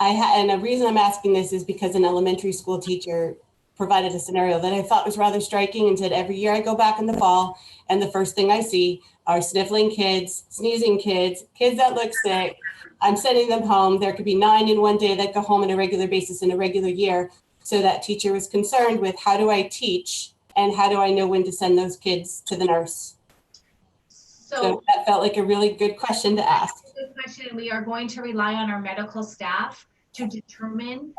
And the reason I'm asking this is because an elementary school teacher provided a scenario that I thought was rather striking and said, every year I go back in the fall and the first thing I see are sniffling kids, sneezing kids, kids that look sick. I'm sending them home. There could be 9 in one day that go home on a regular basis in a regular year. So that teacher was concerned with, how do I teach and how do I know when to send those kids to the nurse? So that felt like a really good question to ask. Good question. We are going to rely on our medical staff to determine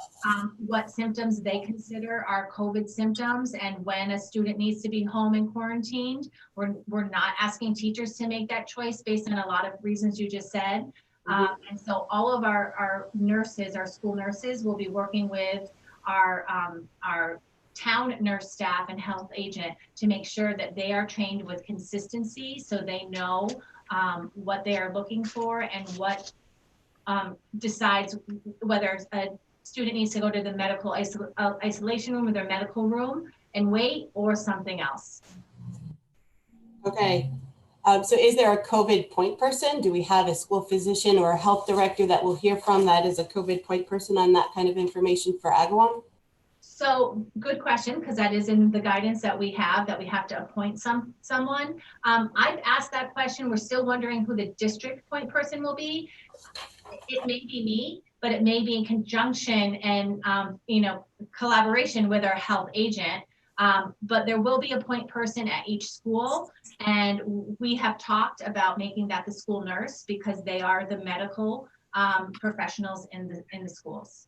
what symptoms they consider are COVID symptoms and when a student needs to be home and quarantined. We're not asking teachers to make that choice based on a lot of reasons you just said. And so all of our nurses, our school nurses, will be working with our town nurse staff and health agent to make sure that they are trained with consistency so they know what they are looking for and what decides whether a student needs to go to the medical isolation room or their medical room and wait, or something else. Okay. So is there a COVID point person? Do we have a school physician or a health director that we'll hear from that is a COVID point person on that kind of information for Agawam? So good question, because that is in the guidance that we have to appoint someone. I've asked that question. We're still wondering who the district point person will be. It may be me, but it may be in conjunction and collaboration with our health agent. But there will be a point person at each school, and we have talked about making that the school nurse because they are the medical professionals in the schools.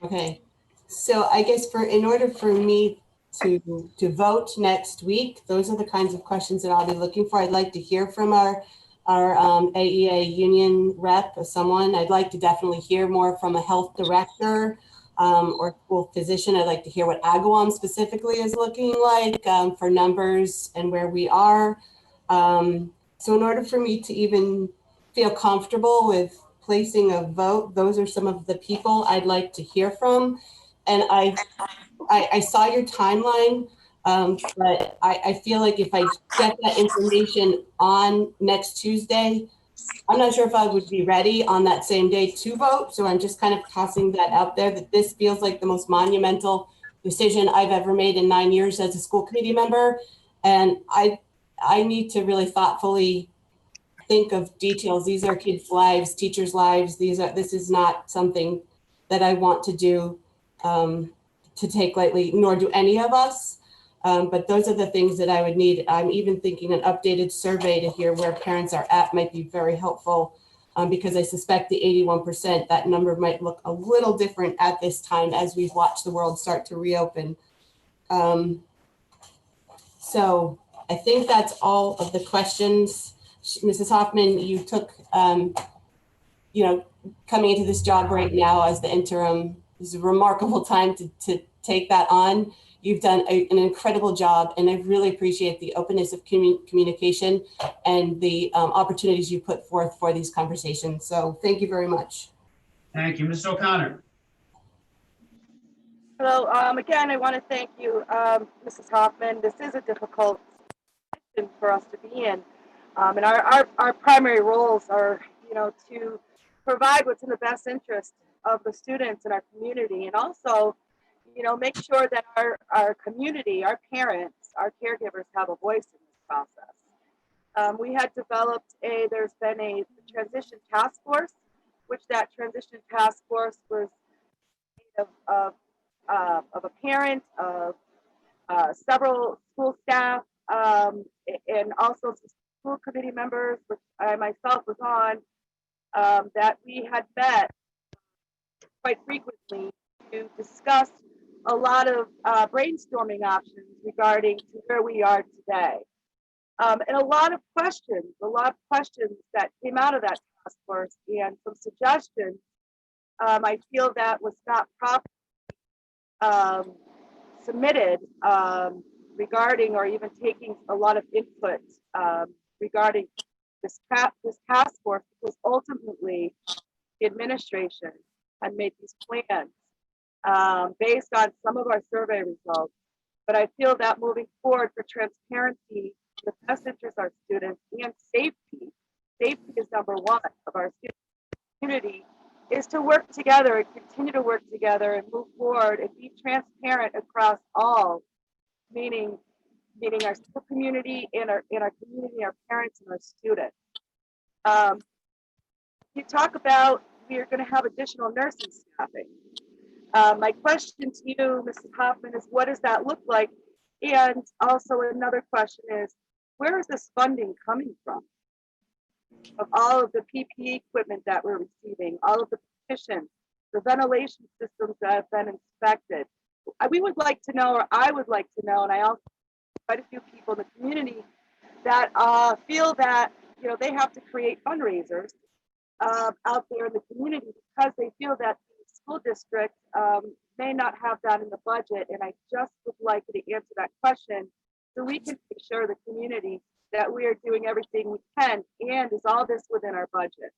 Okay. So I guess in order for me to vote next week, those are the kinds of questions that I'll be looking for. I'd like to hear from our AEA union rep or someone. I'd like to definitely hear more from a health director or school physician. I'd like to hear what Agawam specifically is looking like for numbers and where we are. So in order for me to even feel comfortable with placing a vote, those are some of the people I'd like to hear from. And I saw your timeline, but I feel like if I get that information on next Tuesday, I'm not sure if I would be ready on that same day to vote. So I'm just kind of tossing that out there, that this feels like the most monumental decision I've ever made in 9 years as a school committee member. And I need to really thoughtfully think of details. These are kids' lives, teachers' lives. This is not something that I want to do to take lightly, nor do any of us. But those are the things that I would need. I'm even thinking an updated survey to hear where parents are at might be very helpful because I suspect the 81%, that number might look a little different at this time as we've watched the world start to reopen. So I think that's all of the questions. Mrs. Hoffman, you took, coming into this job right now as the interim, is a remarkable time to take that on. You've done an incredible job, and I really appreciate the openness of communication and the opportunities you put forth for these conversations. So thank you very much. Thank you, Ms. O'Connor. Hello, again, I want to thank you, Mrs. Hoffman. This is a difficult position for us to be in. And our primary roles are, to provide what's in the best interest of the students in our community, and also, make sure that our community, our parents, our caregivers have a voice in this process. We had developed there's been a transition task force, which that transition task force was made of of a parent, of several school staff, and also some school committee members, which I myself was on, that we had met quite frequently to discuss a lot of brainstorming options regarding to where we are today. And a lot of questions that came out of that task force and some suggestions I feel that was not properly submitted regarding or even taking a lot of input regarding this task force, because ultimately the administration had made these plans based on some of our survey results. But I feel that moving forward for transparency, the best interest of our students and safety is number one of our student community, is to work together and continue to work together and move forward and be transparent across all, meaning our school community and our community, our parents and our students. You talk about we're going to have additional nursing staffing. My question to you, Mrs. Hoffman, is what does that look like? And also another question is, where is this funding coming from? Of all of the PPE equipment that we're receiving, all of the petitions, the ventilation systems that have been inspected. We would like to know, or I would like to know, and I also quite a few people in the community that feel that they have to create fundraisers out there in the community because they feel that the school district may not have that in the budget. And I just would like you to answer that question so we can assure the community that we are doing everything we can, and is all this within our budget?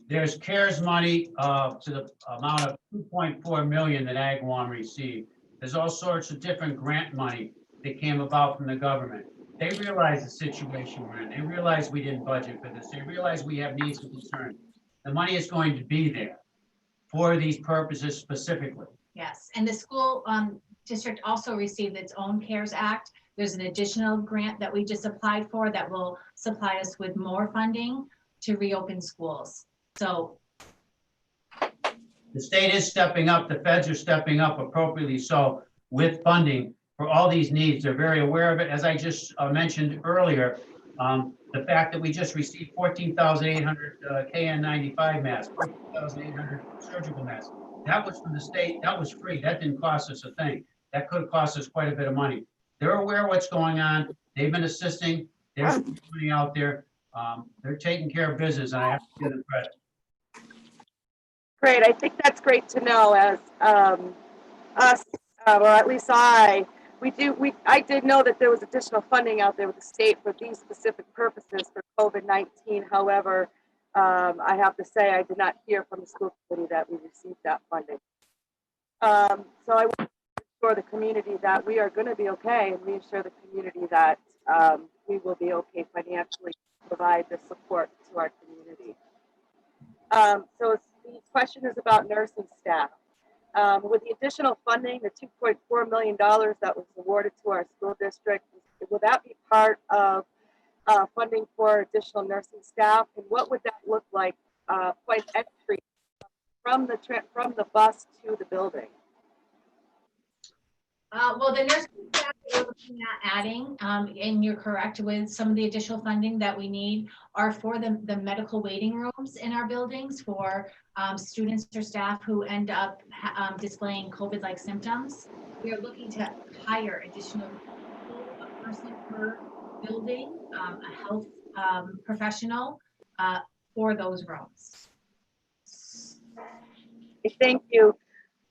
There's CARES money to the amount of 2.4 million that Agawam received. There's all sorts of different grant money that came about from the government. They realize the situation we're in. They realize we didn't budget for this. They realize we have needs and concerns. The money is going to be there for these purposes specifically. Yes, and the school district also received its own CARES Act. There's an additional grant that we just applied for that will supply us with more funding to reopen schools. So the state is stepping up. The feds are stepping up appropriately so with funding for all these needs. They're very aware of it. As I just mentioned earlier, the fact that we just received 14,800 KN95 masks, 14,800 surgical masks. That was from the state. That was free. That didn't cost us a thing. That could have cost us quite a bit of money. They're aware of what's going on. They've been assisting. There's money out there. They're taking care of business, and I have to give them credit. Great. I think that's great to know. As us, or at least I did know that there was additional funding out there with the state for these specific purposes for COVID-19. However, I have to say I did not hear from the school committee that we received that funding. So I want to assure the community that we are going to be okay, and reassure the community that we will be okay financially to provide the support to our community. So the question is about nursing staff. With the additional funding, the $2.4 million that was awarded to our school district, will that be part of funding for additional nursing staff? And what would that look like, point entry from the bus to the building? Well, the nursing staff that we're looking at adding, and you're correct with some of the additional funding that we need are for the medical waiting rooms in our buildings for students or staff who end up displaying COVID-like symptoms. We are looking to hire additional a person per building, a health professional for those rooms. Thank you.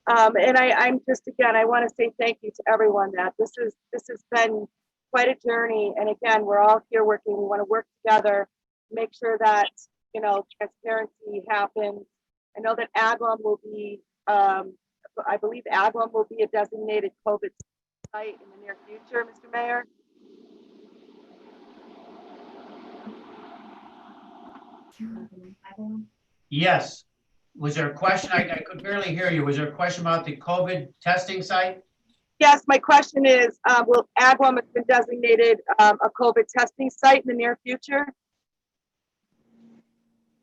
And I'm just, again, I want to say thank you to everyone that this has been quite a journey. And again, we're all here working. We want to work together, make sure that, transparency happens. I know that Agawam will be, I believe Agawam will be a designated COVID site in the near future, Mr. Mayor. Yes. Was there a question? I could barely hear you. Was there a question about the COVID testing site? Yes, my question is, will Agawam have been designated a COVID testing site in the near future?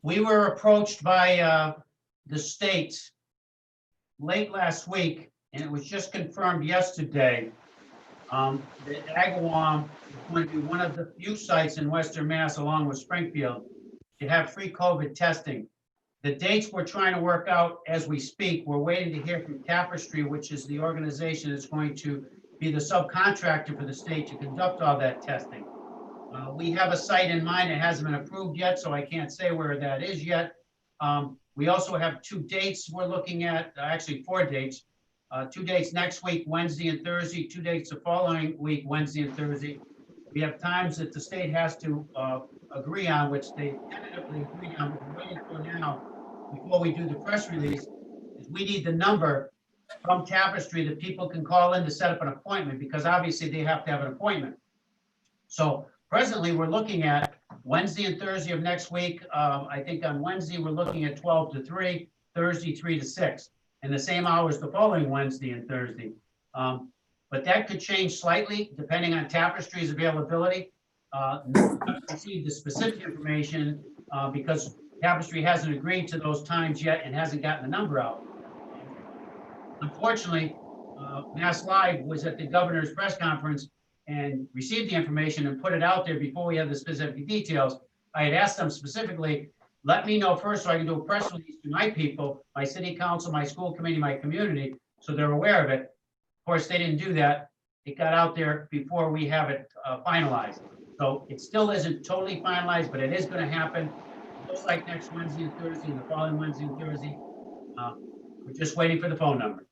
We were approached by the state late last week, and it was just confirmed yesterday, that Agawam is going to be one of the few sites in Western Mass, along with Springfield, to have free COVID testing. The dates we're trying to work out as we speak. We're waiting to hear from Tapestry, which is the organization that's going to be the subcontractor for the state to conduct all that testing. We have a site in mind that hasn't been approved yet, so I can't say where that is yet. We also have 2 dates we're looking at, actually 4 dates. 2 dates next week, Wednesday and Thursday, 2 dates the following week, Wednesday and Thursday. We have times that the state has to agree on, which they tentatively agreed on. What we're waiting for now, before we do the press release, is we need the number from Tapestry that people can call in to set up an appointment, because obviously they have to have an appointment. So presently, we're looking at Wednesday and Thursday of next week. I think on Wednesday, we're looking at 12 to 3, Thursday, 3 to 6, and the same hours the following Wednesday and Thursday. But that could change slightly depending on Tapestry's availability. See the specific information because Tapestry hasn't agreed to those times yet and hasn't gotten the number out. Unfortunately, Mass Live was at the governor's press conference and received the information and put it out there before we had the specific details. I had asked them specifically, let me know first so I can do a press release to my people, my city council, my school committee, my community, so they're aware of it. Of course, they didn't do that. It got out there before we have it finalized. So it still isn't totally finalized, but it is going to happen. It looks like next Wednesday and Thursday and the following Wednesday and Thursday. We're just waiting for the phone number.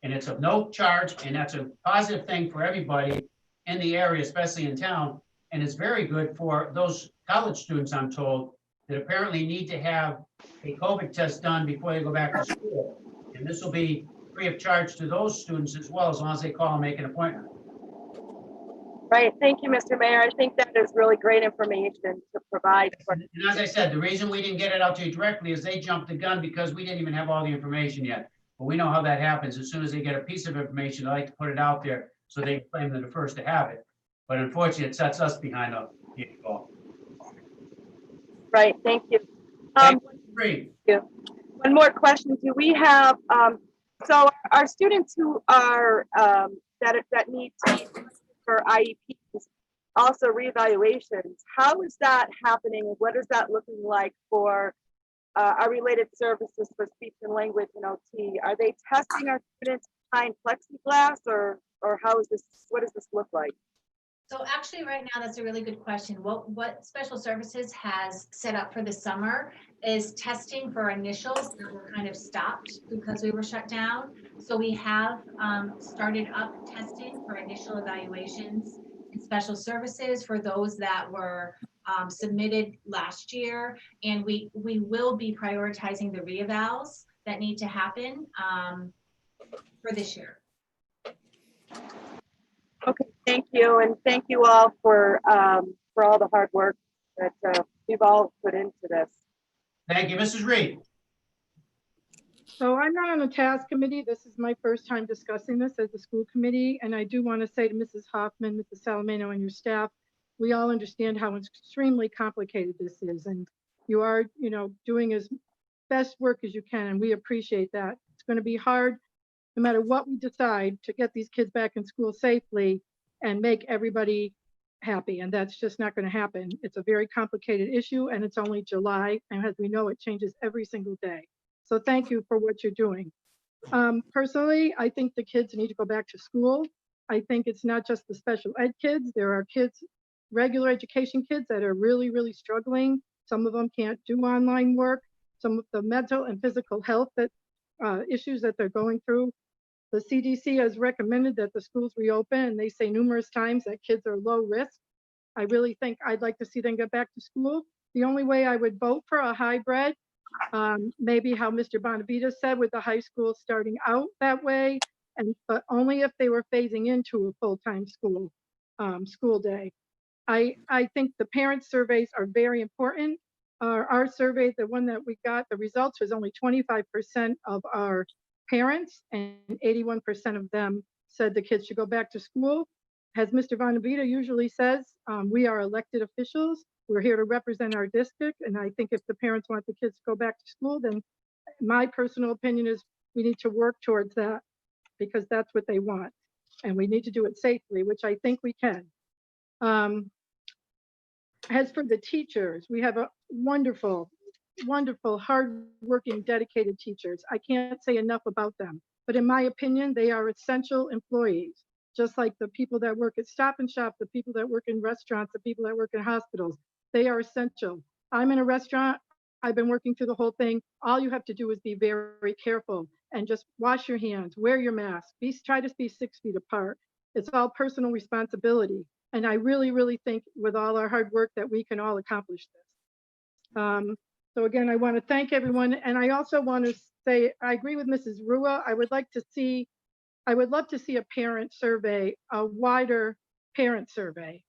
And it's of no charge, and that's a positive thing for everybody in the area, especially in town. And it's very good for those college students, I'm told, that apparently need to have a COVID test done before they go back to school. And this will be free of charge to those students as well, as long as they call and make an appointment. Right. Thank you, Mr. Mayor. I think that is really great information to provide. And as I said, the reason we didn't get it out to you directly is they jumped the gun because we didn't even have all the information yet. But we know how that happens. As soon as they get a piece of information, they like to put it out there so they claim they're the first to have it. But unfortunately, it sets us behind the eight ball. Right. Thank you. Great. One more question. Do we have, so our students who are, that need to be for IEPs, also reevaluations, how is that happening? What is that looking like for our related services for speech and language and OT? Are they testing our students behind plexiglass or how is this, what does this look like? So actually right now, that's a really good question. What Special Services has set up for the summer is testing for initials that were kind of stopped because we were shut down. So we have started up testing for initial evaluations in Special Services for those that were submitted last year. And we will be prioritizing the reevals that need to happen for this year. Okay, thank you, and thank you all for all the hard work that we've all put into this. Thank you, Mrs. Reed. So I'm not on the task committee. This is my first time discussing this as a school committee. And I do want to say to Mrs. Hoffman, Mrs. Salamano, and your staff, we all understand how extremely complicated this is. And you are, doing as best work as you can. And we appreciate that. It's going to be hard, no matter what we decide, to get these kids back in school safely and make everybody happy. And that's just not going to happen. It's a very complicated issue and it's only July. And as we know, it changes every single day. So thank you for what you're doing. Personally, I think the kids need to go back to school. I think it's not just the special ed kids. There are kids, regular education kids that are really, really struggling. Some of them can't do online work. Some of the mental and physical health issues that they're going through. The CDC has recommended that the schools reopen, and they say numerous times that kids are low risk. I really think I'd like to see them get back to school. The only way I would vote for a hybrid, maybe how Mr. Bonavita said, with the high school starting out that way, but only if they were phasing into a full-time school day. I think the parent surveys are very important. Our survey, the one that we got, the results was only 25% of our parents and 81% of them said the kids should go back to school. As Mr. Bonavita usually says, we are elected officials. We're here to represent our district. And I think if the parents want the kids to go back to school, then my personal opinion is we need to work towards that because that's what they want. And we need to do it safely, which I think we can. As for the teachers, we have a wonderful, wonderful, hardworking, dedicated teachers. I can't say enough about them. But in my opinion, they are essential employees, just like the people that work at Stop and Shop, the people that work in restaurants, the people that work in hospitals. They are essential. I'm in a restaurant. I've been working through the whole thing. All you have to do is be very careful and just wash your hands, wear your mask, try to be 6 feet apart. It's all personal responsibility. And I really, really think with all our hard work that we can all accomplish this. So again, I want to thank everyone. And I also want to say, I agree with Mrs. Rua. I would love to see a parent survey, a wider parent survey.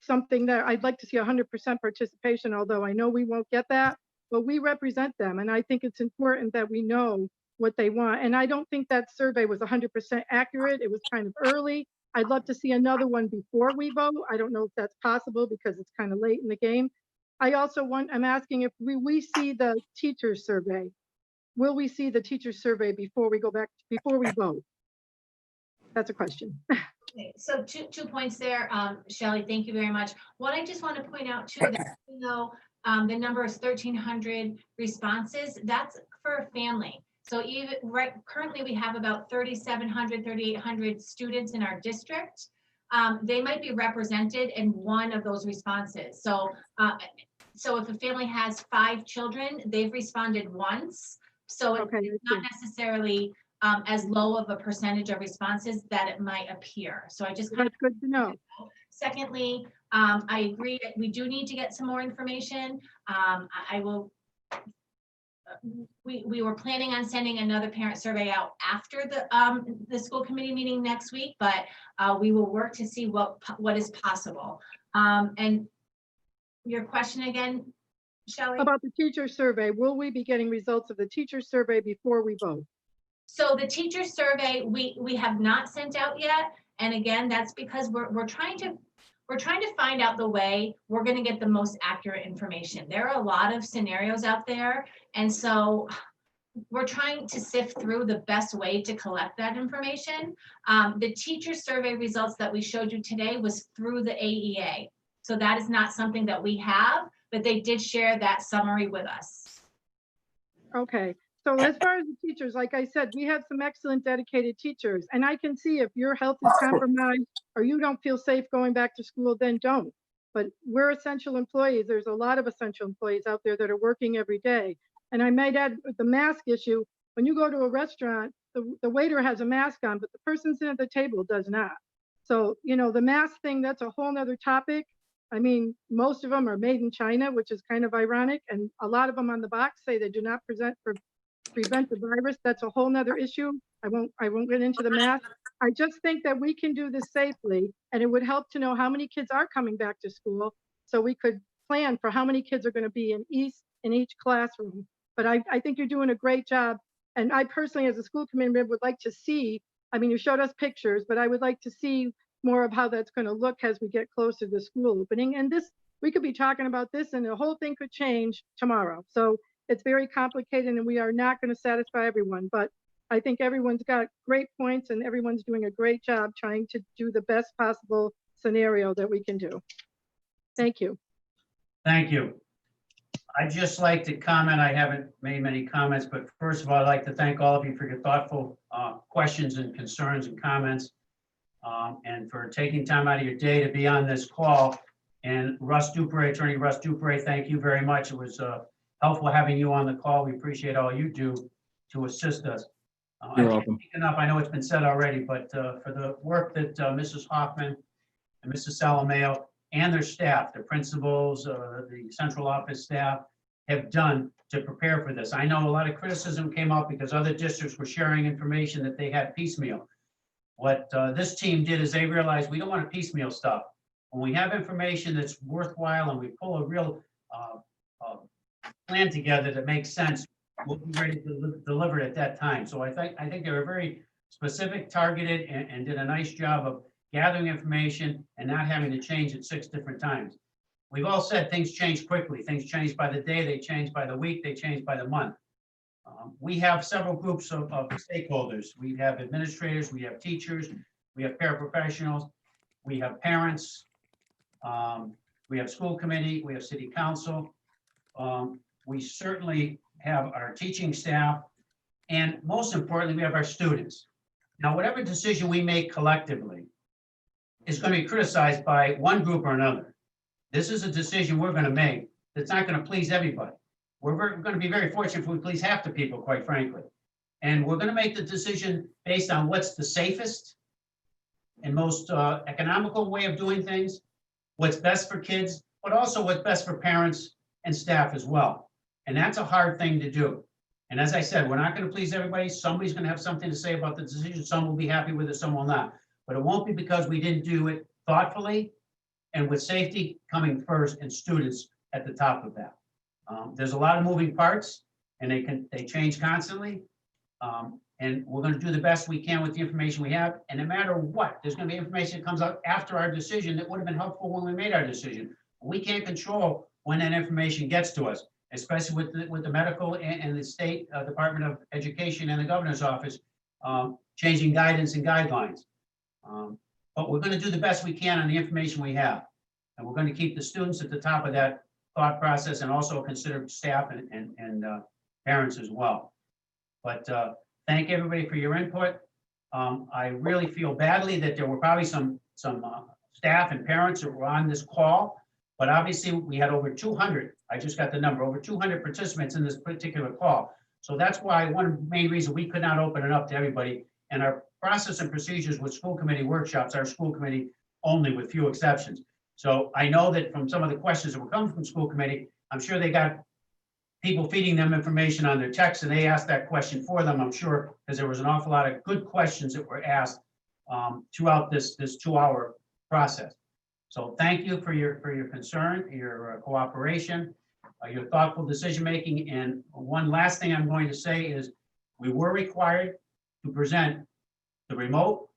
Something that I'd like to see 100% participation, although I know we won't get that, but we represent them. And I think it's important that we know what they want. And I don't think that survey was 100% accurate. It was kind of early. I'd love to see another one before we vote. I don't know if that's possible because it's kind of late in the game. I'm asking if we see the teacher survey. Will we see the teacher survey before we vote? That's a question. Okay, so two points there. Shelley, thank you very much. What I just want to point out too, that even though the number is 1,300 responses, that's for a family. So even currently we have about 3,700, 3,800 students in our district. They might be represented in one of those responses. So if a family has 5 children, they've responded once. So Okay, it's not necessarily as low of a percentage of responses that it might appear. So I just. That's good to know. Secondly, I agree that we do need to get some more information. We were planning on sending another parent survey out after the school committee meeting next week, but we will work to see what is possible. And your question again, Shelley? About the teacher survey, will we be getting results of the teacher survey before we vote? So the teacher survey, we have not sent out yet. And again, that's because we're trying to find out the way we're going to get the most accurate information. There are a lot of scenarios out there. And so we're trying to sift through the best way to collect that information. The teacher survey results that we showed you today was through the AEA. So that is not something that we have, but they did share that summary with us. Okay. So as far as the teachers, like I said, we have some excellent dedicated teachers, and I can see if your health is compromised or you don't feel safe going back to school, then don't. But we're essential employees. There's a lot of essential employees out there that are working every day. And I might add with the mask issue, when you go to a restaurant, the waiter has a mask on, but the person sitting at the table does not. So, the mask thing, that's a whole nother topic. I mean, most of them are made in China, which is kind of ironic. And a lot of them on the box say they do not prevent the virus. That's a whole nother issue. I won't get into the math. I just think that we can do this safely, and it would help to know how many kids are coming back to school so we could plan for how many kids are going to be in each classroom. But I think you're doing a great job. And I personally, as a school committee member, would like to see, I mean, you showed us pictures, but I would like to see more of how that's going to look as we get closer to the school opening. And we could be talking about this and the whole thing could change tomorrow. So it's very complicated and we are not going to satisfy everyone, but I think everyone's got great points and everyone's doing a great job trying to do the best possible scenario that we can do. Thank you. Thank you. I'd just like to comment. I haven't made many comments, but first of all, I'd like to thank all of you for your thoughtful questions and concerns and comments, and for taking time out of your day to be on this call. And Attorney Russ Dupre, thank you very much. It was helpful having you on the call. We appreciate all you do to assist us. You're welcome. Enough. I know it's been said already, but for the work that Mrs. Hoffman and Mrs. Salameo and their staff, the principals, the central office staff have done to prepare for this. I know a lot of criticism came up because other districts were sharing information that they had piecemeal. What this team did is they realized we don't want to piecemeal stuff. When we have information that's worthwhile and we pull a real plan together that makes sense, we'll be ready to deliver it at that time. So I think they were very specific, targeted, and did a nice job of gathering information and not having to change it 6 different times. We've all said things change quickly. Things change by the day, they change by the week, they change by the month. We have several groups of stakeholders. We have administrators, we have teachers, we have paraprofessionals, we have parents, we have school committee, we have city council. We certainly have our teaching staff, and most importantly, we have our students. Now, whatever decision we make collectively is going to be criticized by one group or another. This is a decision we're going to make that's not going to please everybody. We're going to be very fortunate if we please half the people, quite frankly. And we're going to make the decision based on what's the safest and most economical way of doing things, what's best for kids, but also what's best for parents and staff as well. And that's a hard thing to do. And as I said, we're not going to please everybody. Somebody's going to have something to say about the decision. Some will be happy with it, some will not. But it won't be because we didn't do it thoughtfully and with safety coming first and students at the top of that. There's a lot of moving parts and they change constantly. And we're going to do the best we can with the information we have. And no matter what, there's going to be information that comes out after our decision that would have been helpful when we made our decision. We can't control when that information gets to us, especially with the medical and the state Department of Education and the governor's office changing guidance and guidelines. But we're going to do the best we can on the information we have. And we're going to keep the students at the top of that thought process and also consider staff and parents as well. But thank everybody for your input. I really feel badly that there were probably some staff and parents that were on this call, but obviously we had over 200, I just got the number, over 200 participants in this particular call. So that's why one main reason we could not open it up to everybody. And our process and procedures with school committee workshops, our school committee only with few exceptions. So I know that from some of the questions that were coming from school committee, I'm sure they got people feeding them information on their texts and they asked that question for them, I'm sure, because there was an awful lot of good questions that were asked throughout this 2-hour process. So thank you for your concern, your cooperation, your thoughtful decision-making. And one last thing I'm going to say is we were required to present the remote,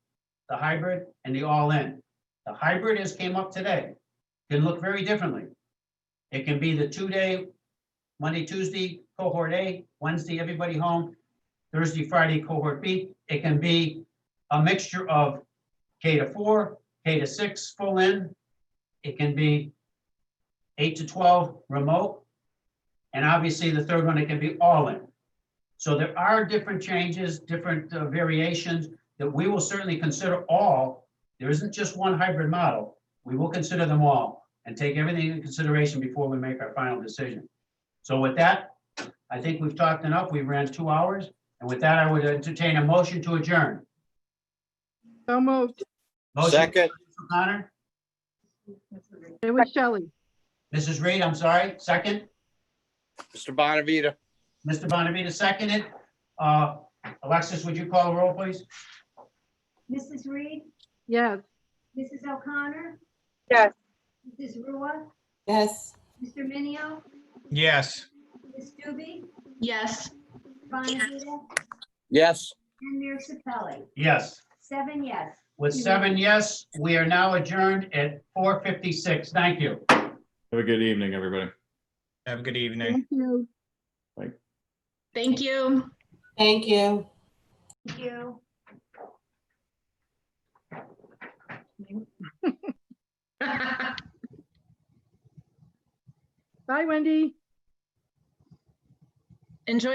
the hybrid, and the all-in. The hybrid as came up today can look very differently. It can be the 2-day, Monday, Tuesday, cohort A, Wednesday, everybody home, Thursday, Friday, cohort B. It can be a mixture of K to 4, K to 6, full in. It can be 8 to 12 remote. And obviously the third one, it can be all in. So there are different changes, different variations that we will certainly consider all. There isn't just one hybrid model. We will consider them all and take everything into consideration before we make our final decision. So with that, I think we've talked enough. We ran 2 hours. And with that, I would entertain a motion to adjourn. So moved. Motion, Second. Mr. Connor, It was Shelley. Mrs. Reed, I'm sorry, second. Mr. Bonavita. Mr. Bonavita seconded. Alexis, would you call the roll, please? Mrs. Reed, Yes. Mrs. O'Connor, Yes. Mrs. Rua, Yes. Mr. Minio, Yes. Ms. Stube, Yes. Bonavita, Yes. and Mayor Sapelli. Yes. 7 yes. With 7 yes, we are now adjourned at 4:56. Thank you. Have a good evening, everybody. Have a good evening. Thank you. Thank you. Thank you. Thank you. Bye, Wendy. Enjoy.